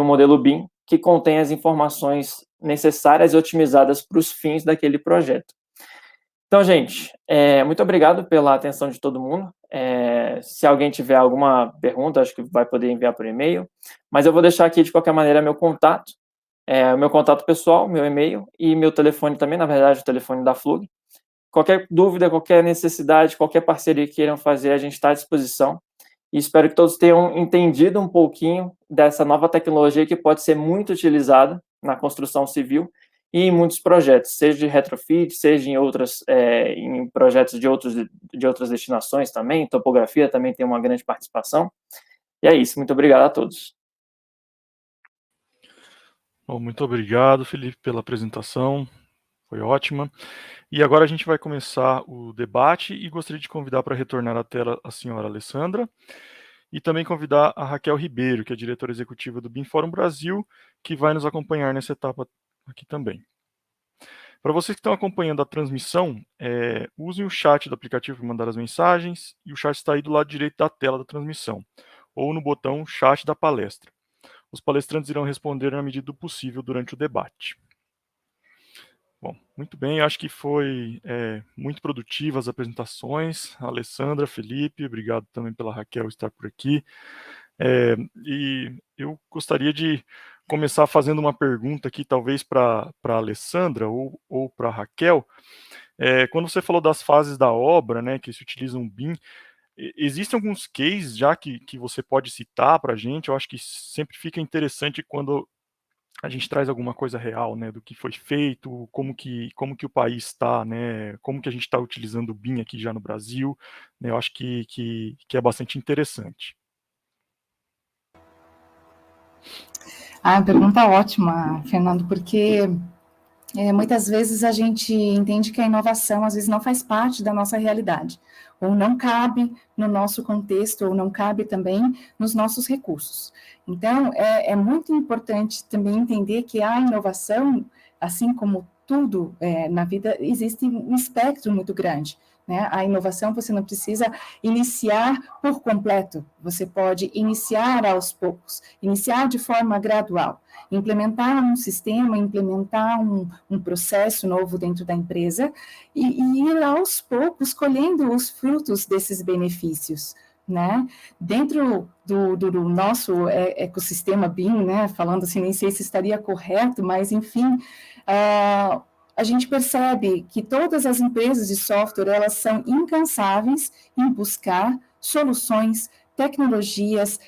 modelo BIM, que contém as informações necessárias e otimizadas para os fins daquele projeto. Então, gente, muito obrigado pela atenção de todo mundo. Se alguém tiver alguma pergunta, acho que vai poder enviar por e-mail, mas eu vou deixar aqui, de qualquer maneira, meu contato pessoal, meu e-mail e meu telefone também, na verdade, o telefone da Flug. Qualquer dúvida, qualquer necessidade, qualquer parceria que queiram fazer, a gente está à disposição. e espero que todos tenham entendido um pouquinho dessa nova tecnologia que pode ser muito utilizada na construção civil e em muitos projetos, seja de retrofit, seja em projetos de outras destinações também, topografia também tem uma grande participação. E é isso, muito obrigado a todos. Bom, muito obrigado, Felipe, pela apresentação, foi ótima. E agora a gente vai começar o debate e gostaria de convidar para retornar à tela a senhora Alessandra e também convidar a Raquel Ribeiro, que é diretora executiva do BIM Fórum Brasil, que vai nos acompanhar nessa etapa aqui também. Para vocês que estão acompanhando a transmissão, usem o chat do aplicativo para mandar as mensagens, e o chat está aí do lado direito da tela da transmissão, ou no botão chat da palestra. Os palestrantes irão responder na medida do possível durante o debate. Bom, muito bem, acho que foi muito produtiva as apresentações. Alessandra, Felipe, obrigado também pela Raquel estar por aqui. E eu gostaria de começar fazendo uma pergunta aqui, talvez para a Alessandra ou para a Raquel. Quando você falou das fases da obra, né, que se utilizam o BIM, existem alguns cases já que você pode citar para a gente? Eu acho que sempre fica interessante quando a gente traz alguma coisa real, né, do que foi feito, como que o país está, né, como que a gente está utilizando o BIM aqui já no Brasil, né, eu acho que é bastante interessante. Pergunta ótima, Fernando, porque muitas vezes a gente entende que a inovação às vezes não faz parte da nossa realidade, ou não cabe no nosso contexto, ou não cabe também nos nossos recursos. Então, é muito importante também entender que a inovação, assim como tudo na vida, existe um espectro muito grande, né? A inovação você não precisa iniciar por completo, você pode iniciar aos poucos, iniciar de forma gradual, implementar um sistema, implementar um processo novo dentro da empresa e ir aos poucos colhendo os frutos desses benefícios, né? Dentro do nosso ecossistema BIM, né? Falando assim, nem sei se estaria correto, mas enfim, a gente percebe que todas as empresas de software, elas são incansáveis em buscar soluções, tecnologias,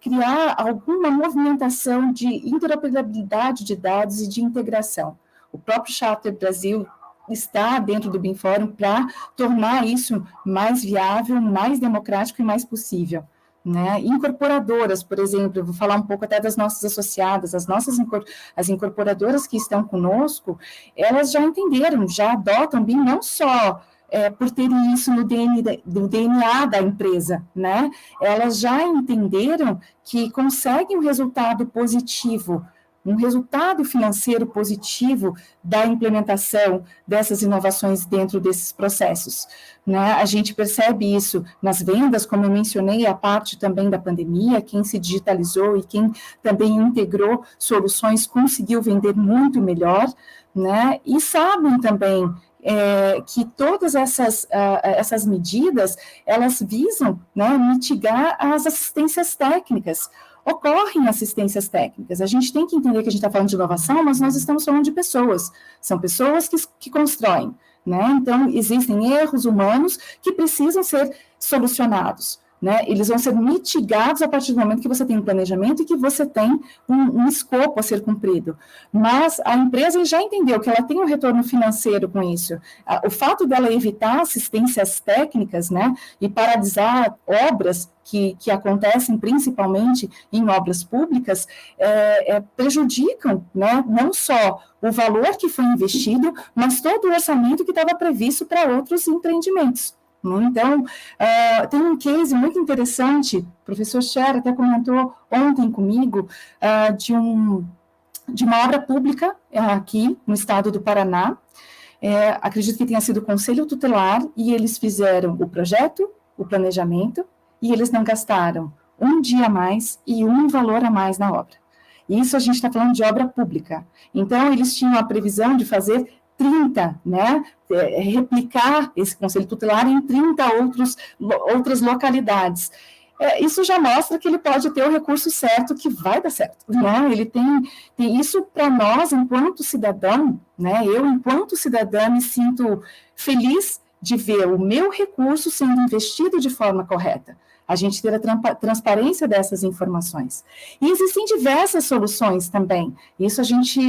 criar alguma movimentação de interoperabilidade de dados e de integração. O próprio Charter Brasil está dentro do BIM Fórum para tornar isso mais viável, mais democrático e mais possível. Né? Incorporadoras, por exemplo, eu vou falar um pouco até das nossas associadas, as incorporadoras que estão conosco, elas já entenderam, já adotam BIM não só por terem isso no DNA da empresa, né? Elas já entenderam que conseguem um resultado positivo, um resultado financeiro positivo da implementação dessas inovações dentro desses processos. Né? A gente percebe isso nas vendas, como eu mencionei, a parte também da pandemia, quem se digitalizou e quem também integrou soluções conseguiu vender muito melhor, né? E sabem também que todas essas medidas, elas visam, né, mitigar as assistências técnicas. Ocorrem assistências técnicas. A gente tem que entender que a gente está falando de inovação, mas nós estamos falando de pessoas. São pessoas que constroem, né? Então, existem erros humanos que precisam ser solucionados, né? Eles vão ser mitigados a partir do momento que você tem um planejamento e que você tem um escopo a ser cumprido. Mas a empresa já entendeu que ela tem um retorno financeiro com isso. O fato dela evitar assistências técnicas, né, e paralisar obras que acontecem principalmente em obras públicas, prejudicam, né, não só o valor que foi investido, mas todo o orçamento que estava previsto para outros empreendimentos. Então, tem um case muito interessante, o professor Scher até comentou ontem comigo, de uma obra pública aqui no estado do Paraná, acredito que tenha sido o Conselho Tutelar, e eles fizeram o projeto, o planejamento, e eles não gastaram um dia a mais e um valor a mais na obra. Isso a gente está falando de obra pública. Então, eles tinham a previsão de fazer 30, né, replicar esse Conselho Tutelar em 30 outras localidades. Isso já mostra que ele pode ter o recurso certo, que vai dar certo, né? Ele tem isso para nós, enquanto cidadão, né? Eu, enquanto cidadã, me sinto feliz de ver o meu recurso sendo investido de forma correta. a gente ter a transparência dessas informações. E existem diversas soluções também. Isso a gente,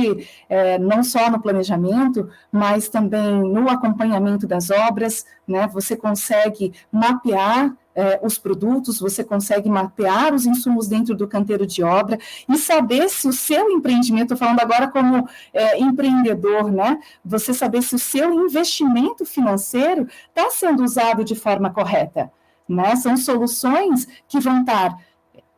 não só no planejamento, mas também no acompanhamento das obras, né? Você consegue mapear os produtos, você consegue mapear os insumos dentro do canteiro de obra e saber se o seu empreendimento, estou falando agora como empreendedor, né? Você saber se o seu investimento financeiro está sendo usado de forma correta, né? São soluções que vão estar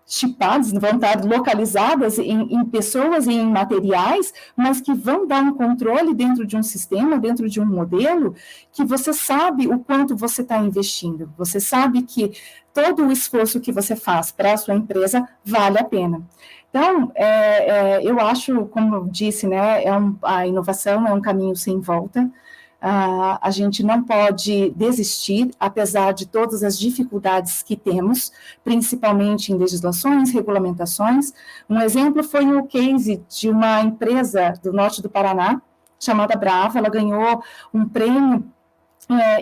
chipadas, vão estar localizadas em pessoas e em materiais, mas que vão dar um controle dentro de um sistema, dentro de um modelo, que você sabe o quanto você está investindo, você sabe que todo o esforço que você faz para a sua empresa vale a pena. Então, eu acho, como eu disse, né, a inovação é um caminho sem volta. A gente não pode desistir, apesar de todas as dificuldades que temos, principalmente em legislações, regulamentações. Um exemplo foi o case de uma empresa do norte do Paraná, chamada Brava. Ela ganhou um prêmio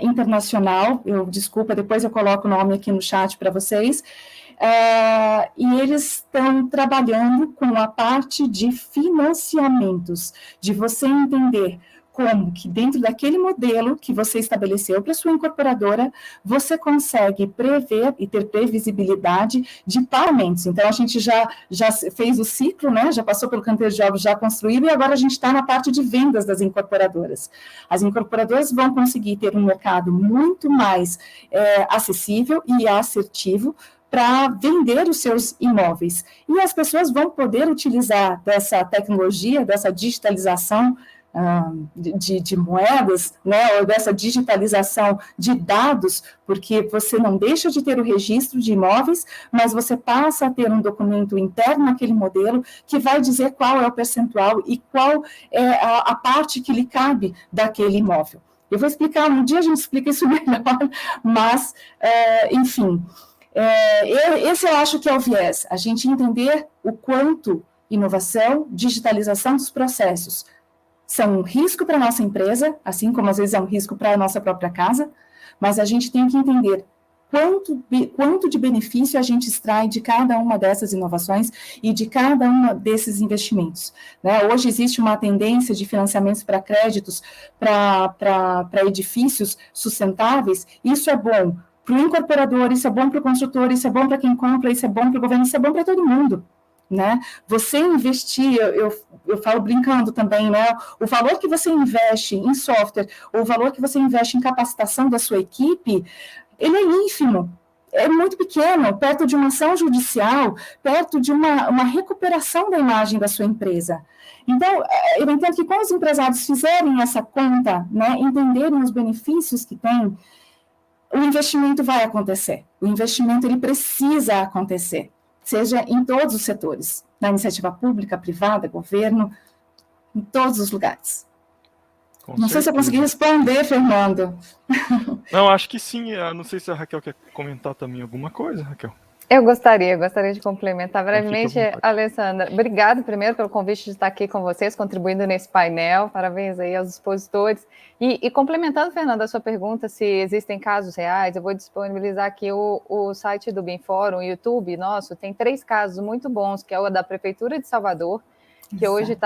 internacional, desculpa, depois eu coloco o nome aqui no chat para vocês, e eles estão trabalhando com a parte de financiamentos, de você entender como que dentro daquele modelo que você estabeleceu para sua incorporadora, você consegue prever e ter previsibilidade de pagamentos. Então, a gente já fez o ciclo, né? Já passou pelo canteiro de obras já construído, e agora a gente está na parte de vendas das incorporadoras. As incorporadoras vão conseguir ter um mercado muito mais acessível e assertivo para vender os seus imóveis. E as pessoas vão poder utilizar dessa tecnologia, dessa digitalização de moedas, né, ou dessa digitalização de dados, porque você não deixa de ter o registro de imóveis, mas você passa a ter um documento interno naquele modelo que vai dizer qual é o percentual e qual é a parte que lhe cabe daquele imóvel. Eu vou explicar, um dia a gente explica isso melhor, mas, enfim, esse eu acho que é o viés, a gente entender o quanto inovação, digitalização dos processos são um risco para a nossa empresa, assim como às vezes é um risco para a nossa própria casa, mas a gente tem que entender quanto de benefício a gente extrai de cada uma dessas inovações e de cada um desses investimentos, né? Hoje existe uma tendência de financiamentos para créditos, para edifícios sustentáveis. Isso é bom para o incorporador, isso é bom para o construtor, isso é bom para quem compra, isso é bom para o governo, isso é bom para todo mundo, né? Você investir, eu falo brincando também, né? O valor que você investe em software, o valor que você investe em capacitação da sua equipe, ele é ínfimo, é muito pequeno, perto de uma ação judicial, perto de uma recuperação da imagem da sua empresa. Então, eu entendo que quando os empresários fizerem essa conta, né, entenderem os benefícios que tem, o investimento vai acontecer. O investimento, ele precisa acontecer, seja em todos os setores, na iniciativa pública, privada, governo, em todos os lugares. Não sei se eu consegui responder, Fernando. Não, acho que sim. Não sei se a Raquel quer comentar também alguma coisa, Raquel. Eu gostaria de complementar brevemente, Alessandra. Obrigada primeiro pelo convite de estar aqui com vocês, contribuindo nesse painel. Parabéns aí aos expositores. E complementando, Fernanda, a sua pergunta, se existem casos reais, eu vou disponibilizar aqui o site do BIM-Fórum, o YouTube nosso, tem 3 casos muito bons, que é o da Prefeitura de Salvador, que hoje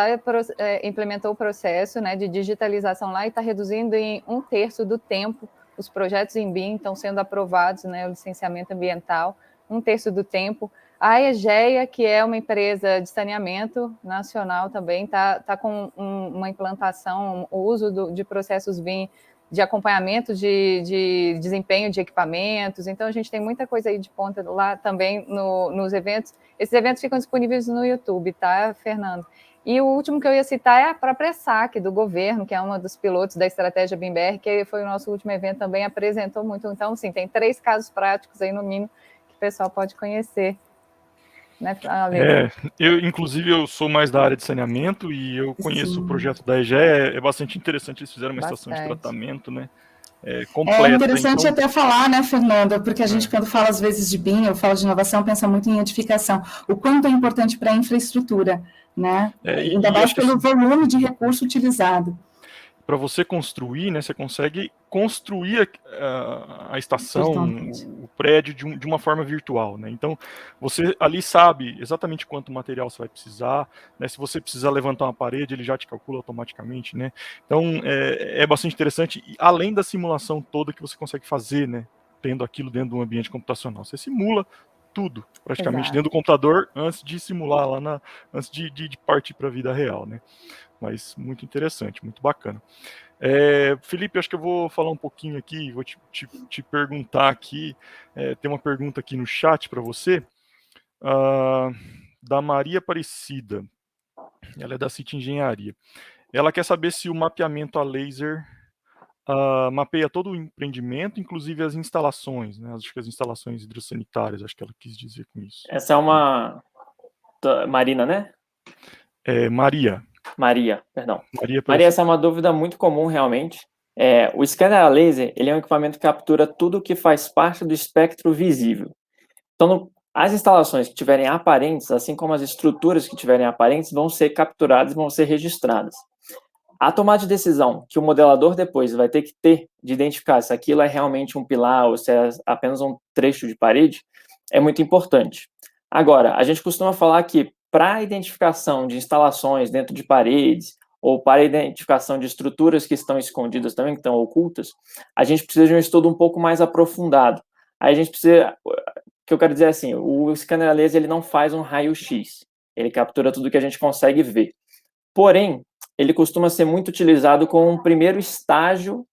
implementou o processo, né, de digitalização lá e está reduzindo em 1/3 do tempo. Os projetos em BIM estão sendo aprovados, né, o licenciamento ambiental, 1/3 do tempo. A EGEA, que é uma empresa de saneamento nacional também, está com uma implantação, o uso de processos BIM, de acompanhamento de desempenho de equipamentos. Então, a gente tem muita coisa aí de ponta lá também nos eventos. Esses eventos ficam disponíveis no YouTube, tá, Fernando? E o último que eu ia citar é a própria SAC do governo, que é uma dos pilotos da estratégia BIM-BR, que foi o nosso último evento, também apresentou muito. Então, sim, tem 3 casos práticos aí no mínimo que o pessoal pode conhecer. Né, inclusive, eu sou mais da área de saneamento e eu conheço o projeto da EGE, é bastante interessante, eles fizeram uma estação de tratamento, né? Completa, é interessante então... até falar, né, Fernanda, porque a gente, quando fala às vezes de BIM, ou fala de inovação, pensa muito em edificação, o quanto é importante para a infraestrutura, né? Ainda mais pelo volume de recurso utilizado. Para você construir, né, você consegue construir a estação, o prédio de uma forma virtual, né? Então, você ali sabe exatamente quanto material você vai precisar, né? Se você precisar levantar uma parede, ele já te calcula automaticamente, né? Então, é bastante interessante, além da simulação toda que você consegue fazer, né? Tendo aquilo dentro de um ambiente computacional. Você simula tudo, praticamente, dentro do computador, antes de simular antes de partir para a vida real, né? Mas muito interessante, muito bacana. Felipe, acho que eu vou falar um pouquinho aqui, vou te perguntar aqui, tem uma pergunta aqui no chat para você, da Maria Aparecida, ela é da City Engenharia. Ela quer saber se o mapeamento a laser mapeia todo o empreendimento, inclusive as instalações, né? Acho que as instalações hidrossanitárias, acho que ela quis dizer com isso. Essa é uma Marina, né? Maria, perdão. Maria, essa é uma dúvida muito comum, realmente. O scanner a laser, ele é um equipamento que captura tudo que faz parte do espectro visível. Então, as instalações que tiverem aparentes, assim como as estruturas que tiverem aparentes, vão ser capturadas e vão ser registradas. A tomada de decisão que o modelador depois vai ter que ter de identificar se aquilo é realmente um pilar ou se é apenas um trecho de parede, é muito importante. Agora, a gente costuma falar que para a identificação de instalações dentro de paredes ou para a identificação de estruturas que estão escondidas também, que estão ocultas, a gente precisa de um estudo um pouco mais aprofundado. Aí a gente precisa, o que eu quero dizer é assim, o scanner a laser ele não faz um raio-x, ele captura tudo que a gente consegue ver. Porém, ele costuma ser muito utilizado como um primeiro estágio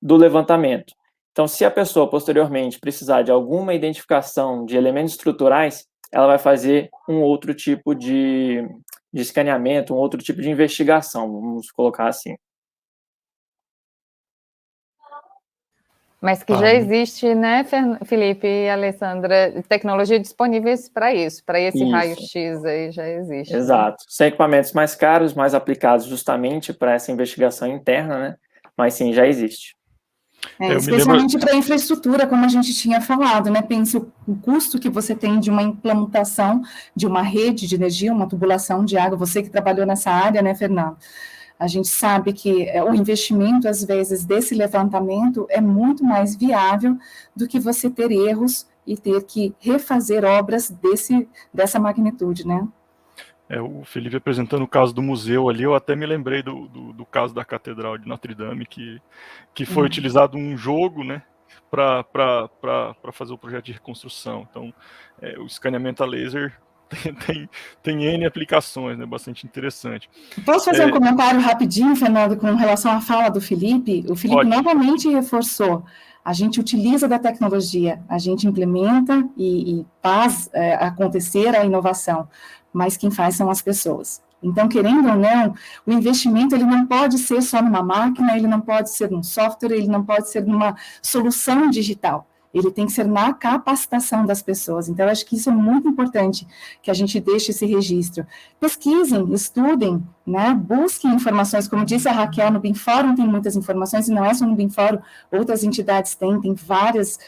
do levantamento. Então, se a pessoa posteriormente precisar de alguma identificação de elementos estruturais, ela vai fazer um outro tipo de escaneamento, um outro tipo de investigação, vamos colocar assim. Mas que já existe, né, Felipe e Alessandra, tecnologia disponíveis para isso, para esse raio-x aí já existe. Exato. Né? São equipamentos mais caros, mais aplicados justamente para essa investigação interna, né? Mas sim, já existe. Especialmente para a infraestrutura, como a gente tinha falado, né? Pense o custo que você tem de uma implantação de uma rede de energia, uma tubulação de água, você que trabalhou nessa área, né, Fernando? A gente sabe que o investimento, às vezes, desse levantamento é muito mais viável do que você ter erros e ter que refazer obras dessa magnitude, né? O Felipe apresentando o caso do museu ali, eu até me lembrei do caso da Catedral de Notre Dame, que foi utilizado um jogo, né, para fazer o projeto de reconstrução. Então, o escaneamento a laser tem N aplicações, né, bastante interessante. Posso fazer um comentário rapidinho, Fernando, com relação à fala do Felipe? O Felipe novamente reforçou. A gente utiliza da tecnologia, a gente implementa e faz acontecer a inovação, mas quem faz são as pessoas. Então, querendo ou não, o investimento ele não pode ser só numa máquina, ele não pode ser num software, ele não pode ser numa solução digital. Ele tem que ser na capacitação das pessoas. Então, eu acho que isso é muito importante, que a gente deixe esse registro. Pesquisem, estudem, né? Busquem informações. Como disse a Raquel, no BIMFórum tem muitas informações, e não é só no BIMFórum, outras entidades têm várias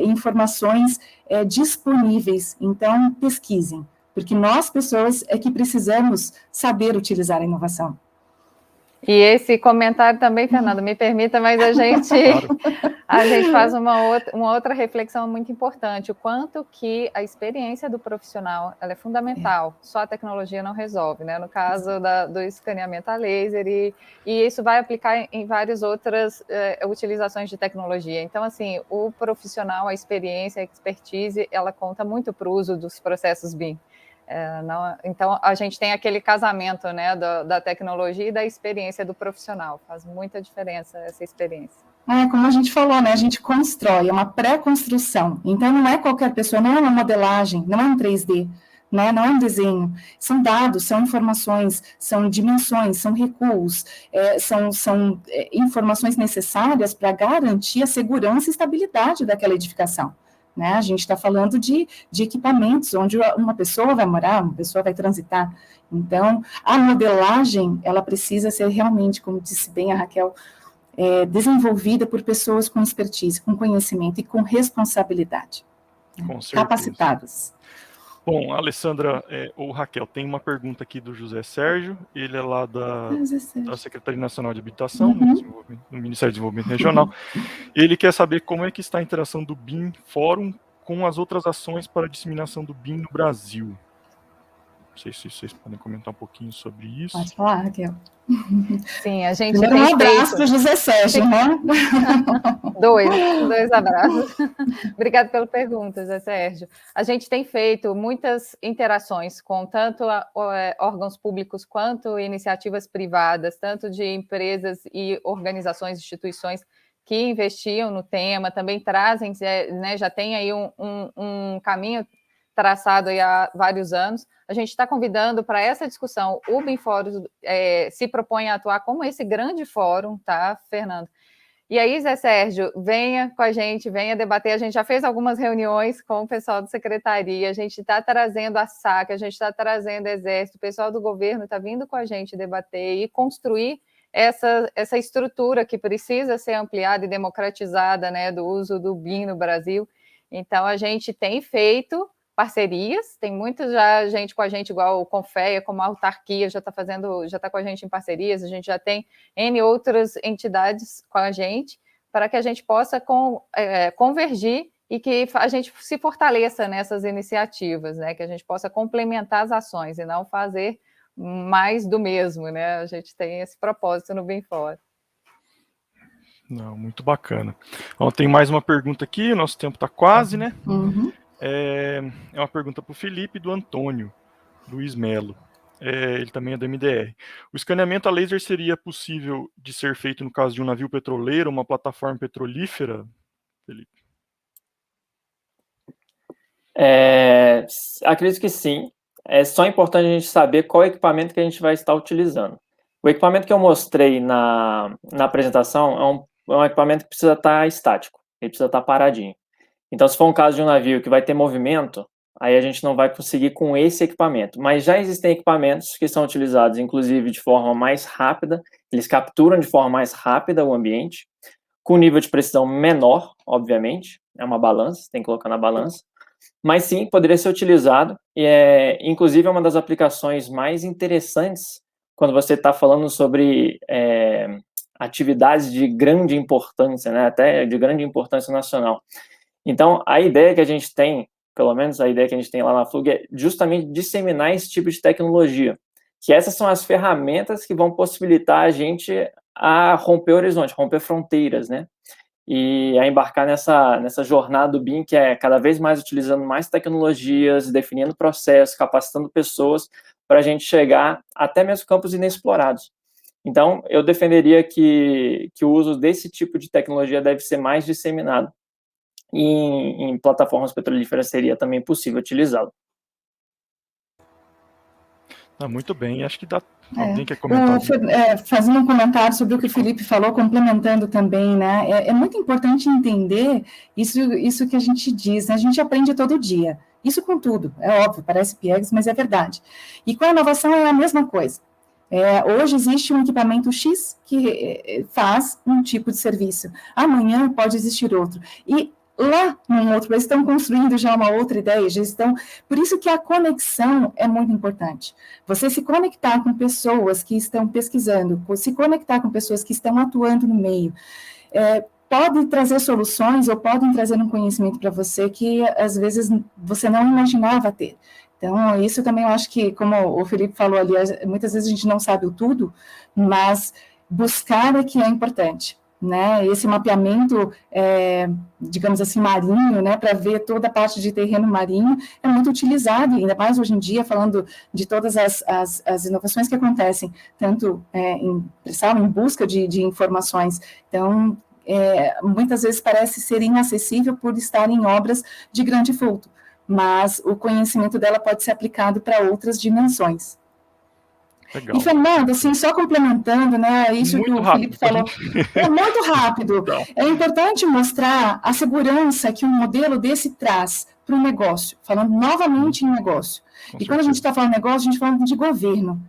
informações disponíveis. Então, pesquisem, porque nós, pessoas, é que precisamos saber utilizar a inovação. E esse comentário também, Fernando, me permita, mas a gente faz uma outra reflexão muito importante, o quanto que a experiência do profissional ela é fundamental, só a tecnologia não resolve, né? No caso do escaneamento a laser, e isso vai aplicar em várias outras utilizações de tecnologia. Então, assim, o profissional, a experiência, a expertise, ela conta muito para o uso dos processos BIM. Então, a gente tem aquele casamento, né, da tecnologia e da experiência do profissional. Faz muita diferença essa experiência. Como a gente falou, né, a gente constrói, é uma pré-construção. Então, não é qualquer pessoa, não é uma modelagem, não é um 3D, né, não é um desenho. São dados, são informações, são dimensões, são recuos, são informações necessárias para garantir a segurança e estabilidade daquela edificação. Né? A gente está falando de equipamentos onde uma pessoa vai morar, uma pessoa vai transitar. Então, a modelagem, ela precisa ser realmente, como disse bem a Raquel, desenvolvida por pessoas com expertise, com conhecimento e com responsabilidade. Com certeza. Capacitadas. Bom, Alessandra ou Raquel, tem uma pergunta aqui do José Sérgio, ele é lá da Secretaria Nacional de Habitação, no Ministério do Desenvolvimento Regional. Ele quer saber como é que está a interação do BIM Fórum com as outras ações para a disseminação do BIM no Brasil. Não sei se vocês podem comentar um pouquinho sobre isso. Pode falar, Raquel. Sim, a gente Primeiro, um abraço para o José Sérgio, né? Dois abraços. Obrigada pela pergunta, José Sérgio. A gente tem feito muitas interações com tanto órgãos públicos quanto iniciativas privadas, tanto de empresas e organizações, instituições que investiam no tema, também trazem, né, já tem aí um caminho traçado aí há vários anos. A gente está convidando para essa discussão, o BIM Fórum se propõe a atuar como esse grande fórum, tá, Fernando? E aí, Zé Sérgio, venha com a gente, venha debater. A gente já fez algumas reuniões com o pessoal da secretaria, a gente está trazendo a SAC, a gente está trazendo o Exército, o pessoal do governo está vindo com a gente debater e construir essa estrutura que precisa ser ampliada e democratizada, né, do uso do BIM no Brasil. Então, a gente tem feito parcerias, tem muita gente com a gente, igual o Confeia, como a autarquia, já está com a gente em parcerias, a gente já tem N outras entidades com a gente, para que a gente possa convergir e que a gente se fortaleça nessas iniciativas, né? Que a gente possa complementar as ações e não fazer mais do mesmo, né? A gente tem esse propósito no BIM Fórum. Não, muito bacana. Bom, tem mais uma pergunta aqui, o nosso tempo está quase, né? Uhum. É uma pergunta para o Felipe do Antônio Luiz Melo. Ele também é do MDR. O escaneamento a laser seria possível de ser feito no caso de um navio petroleiro, uma plataforma petrolífera, Felipe? Acredito que sim. É só importante a gente saber qual equipamento que a gente vai estar utilizando. O equipamento que eu mostrei na apresentação é um equipamento que precisa estar estático, ele precisa estar paradinho. Então, se for um caso de um navio que vai ter movimento, aí a gente não vai conseguir com esse equipamento. Mas já existem equipamentos que são utilizados, inclusive, de forma mais rápida, eles capturam de forma mais rápida o ambiente, com nível de precisão menor, obviamente, é uma balança, tem que colocar na balança, mas sim, poderia ser utilizado, e inclusive é uma das aplicações mais interessantes quando você está falando sobre atividades de grande importância, né, até de grande importância nacional. Então, a ideia que a gente tem, pelo menos a ideia que a gente tem lá na Flug, é justamente disseminar esse tipo de tecnologia, que essas são as ferramentas que vão possibilitar a gente a romper horizonte, romper fronteiras, né? E a embarcar nessa jornada do BIM, que é cada vez mais utilizando mais tecnologias, definindo processos, capacitando pessoas, para a gente chegar até mesmo campos inexplorados. Então, eu defenderia que o uso desse tipo de tecnologia deve ser mais disseminado. E em plataformas petrolíferas seria também possível utilizá-lo. Muito bem, acho que dá. Alguém quer comentar? Fazendo um comentário sobre o que o Felipe falou, complementando também, né? É muito importante entender isso que a gente diz, né? A gente aprende todo dia. Isso com tudo, é óbvio, parece piegas, mas é verdade. E com a inovação é a mesma coisa. Hoje existe um equipamento X que faz um tipo de serviço. Amanhã pode existir outro. E lá num outro, eles estão construindo já uma outra ideia, já estão... Por isso que a conexão é muito importante. Você se conectar com pessoas que estão pesquisando, se conectar com pessoas que estão atuando no meio, pode trazer soluções ou podem trazer um conhecimento para você que, às vezes, você não imaginava ter. Então, isso também eu acho que, como o Felipe falou ali, muitas vezes a gente não sabe o tudo, mas buscar é que é importante. Né, esse mapeamento, digamos assim, marinho, né, para ver toda a parte de terreno marinho, é muito utilizado, ainda mais hoje em dia, falando de todas as inovações que acontecem, tanto em busca de informações. Então, muitas vezes parece ser inacessível por estar em obras de grande vulto, mas o conhecimento dela pode ser aplicado para outras dimensões. Legal. E, Fernando, assim, só complementando, né, isso muito que o Felipe falou, é muito rápido. É importante mostrar a segurança que um modelo desse traz para o negócio, falando novamente em negócio. E quando a gente está falando de negócio, a gente está falando de governo.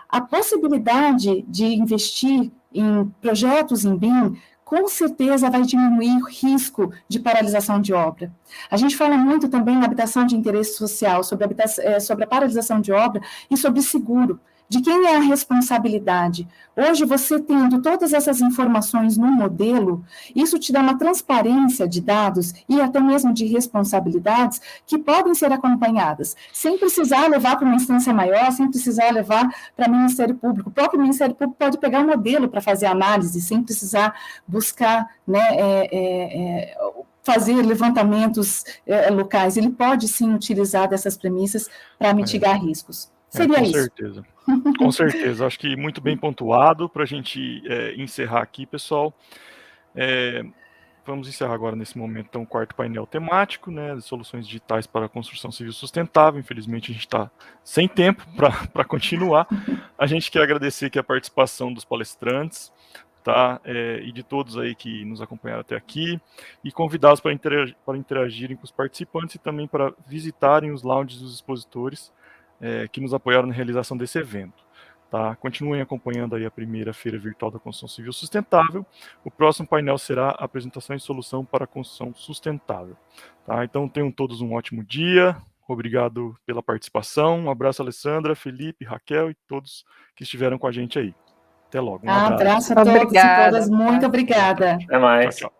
A possibilidade de investir em projetos em BIM, com certeza vai diminuir o risco de paralisação de obra. A gente fala muito também na habitação de interesse social, sobre a paralisação de obra e sobre seguro. De quem é a responsabilidade? Hoje, você tendo todas essas informações no modelo, isso te dá uma transparência de dados e até mesmo de responsabilidades que podem ser acompanhadas, sem precisar levar para uma instância maior, sem precisar levar para o Ministério Público. O próprio Ministério Público pode pegar um modelo para fazer análise, sem precisar buscar, né, fazer levantamentos locais. Ele pode, sim, utilizar dessas premissas para mitigar riscos. Seria isso. Certeza. Com certeza. Acho que muito bem pontuado para a gente encerrar aqui, pessoal. Vamos encerrar agora, nesse momento, então, o quarto painel temático, né, de soluções digitais para a construção civil sustentável. Infelizmente, a gente está sem tempo para continuar. A gente quer agradecer aqui a participação dos palestrantes, tá, e de todos aí que nos acompanharam até aqui, e convidá-los para interagirem com os participantes e também para visitarem os lounges dos expositores que nos apoiaram na realização desse evento. Tá? Continuem acompanhando aí a primeira Feira Virtual da Construção Civil Sustentável. O próximo painel será a apresentação e solução para a construção sustentável. Tá? Então, tenham todos um ótimo dia. Obrigado pela participação. Um abraço, Alessandra, Felipe, Raquel e todos que estiveram com a gente aí. Até logo. Um abraço. Abraço a todos e todas. Muito obrigada. Até mais. Tchau, tchau.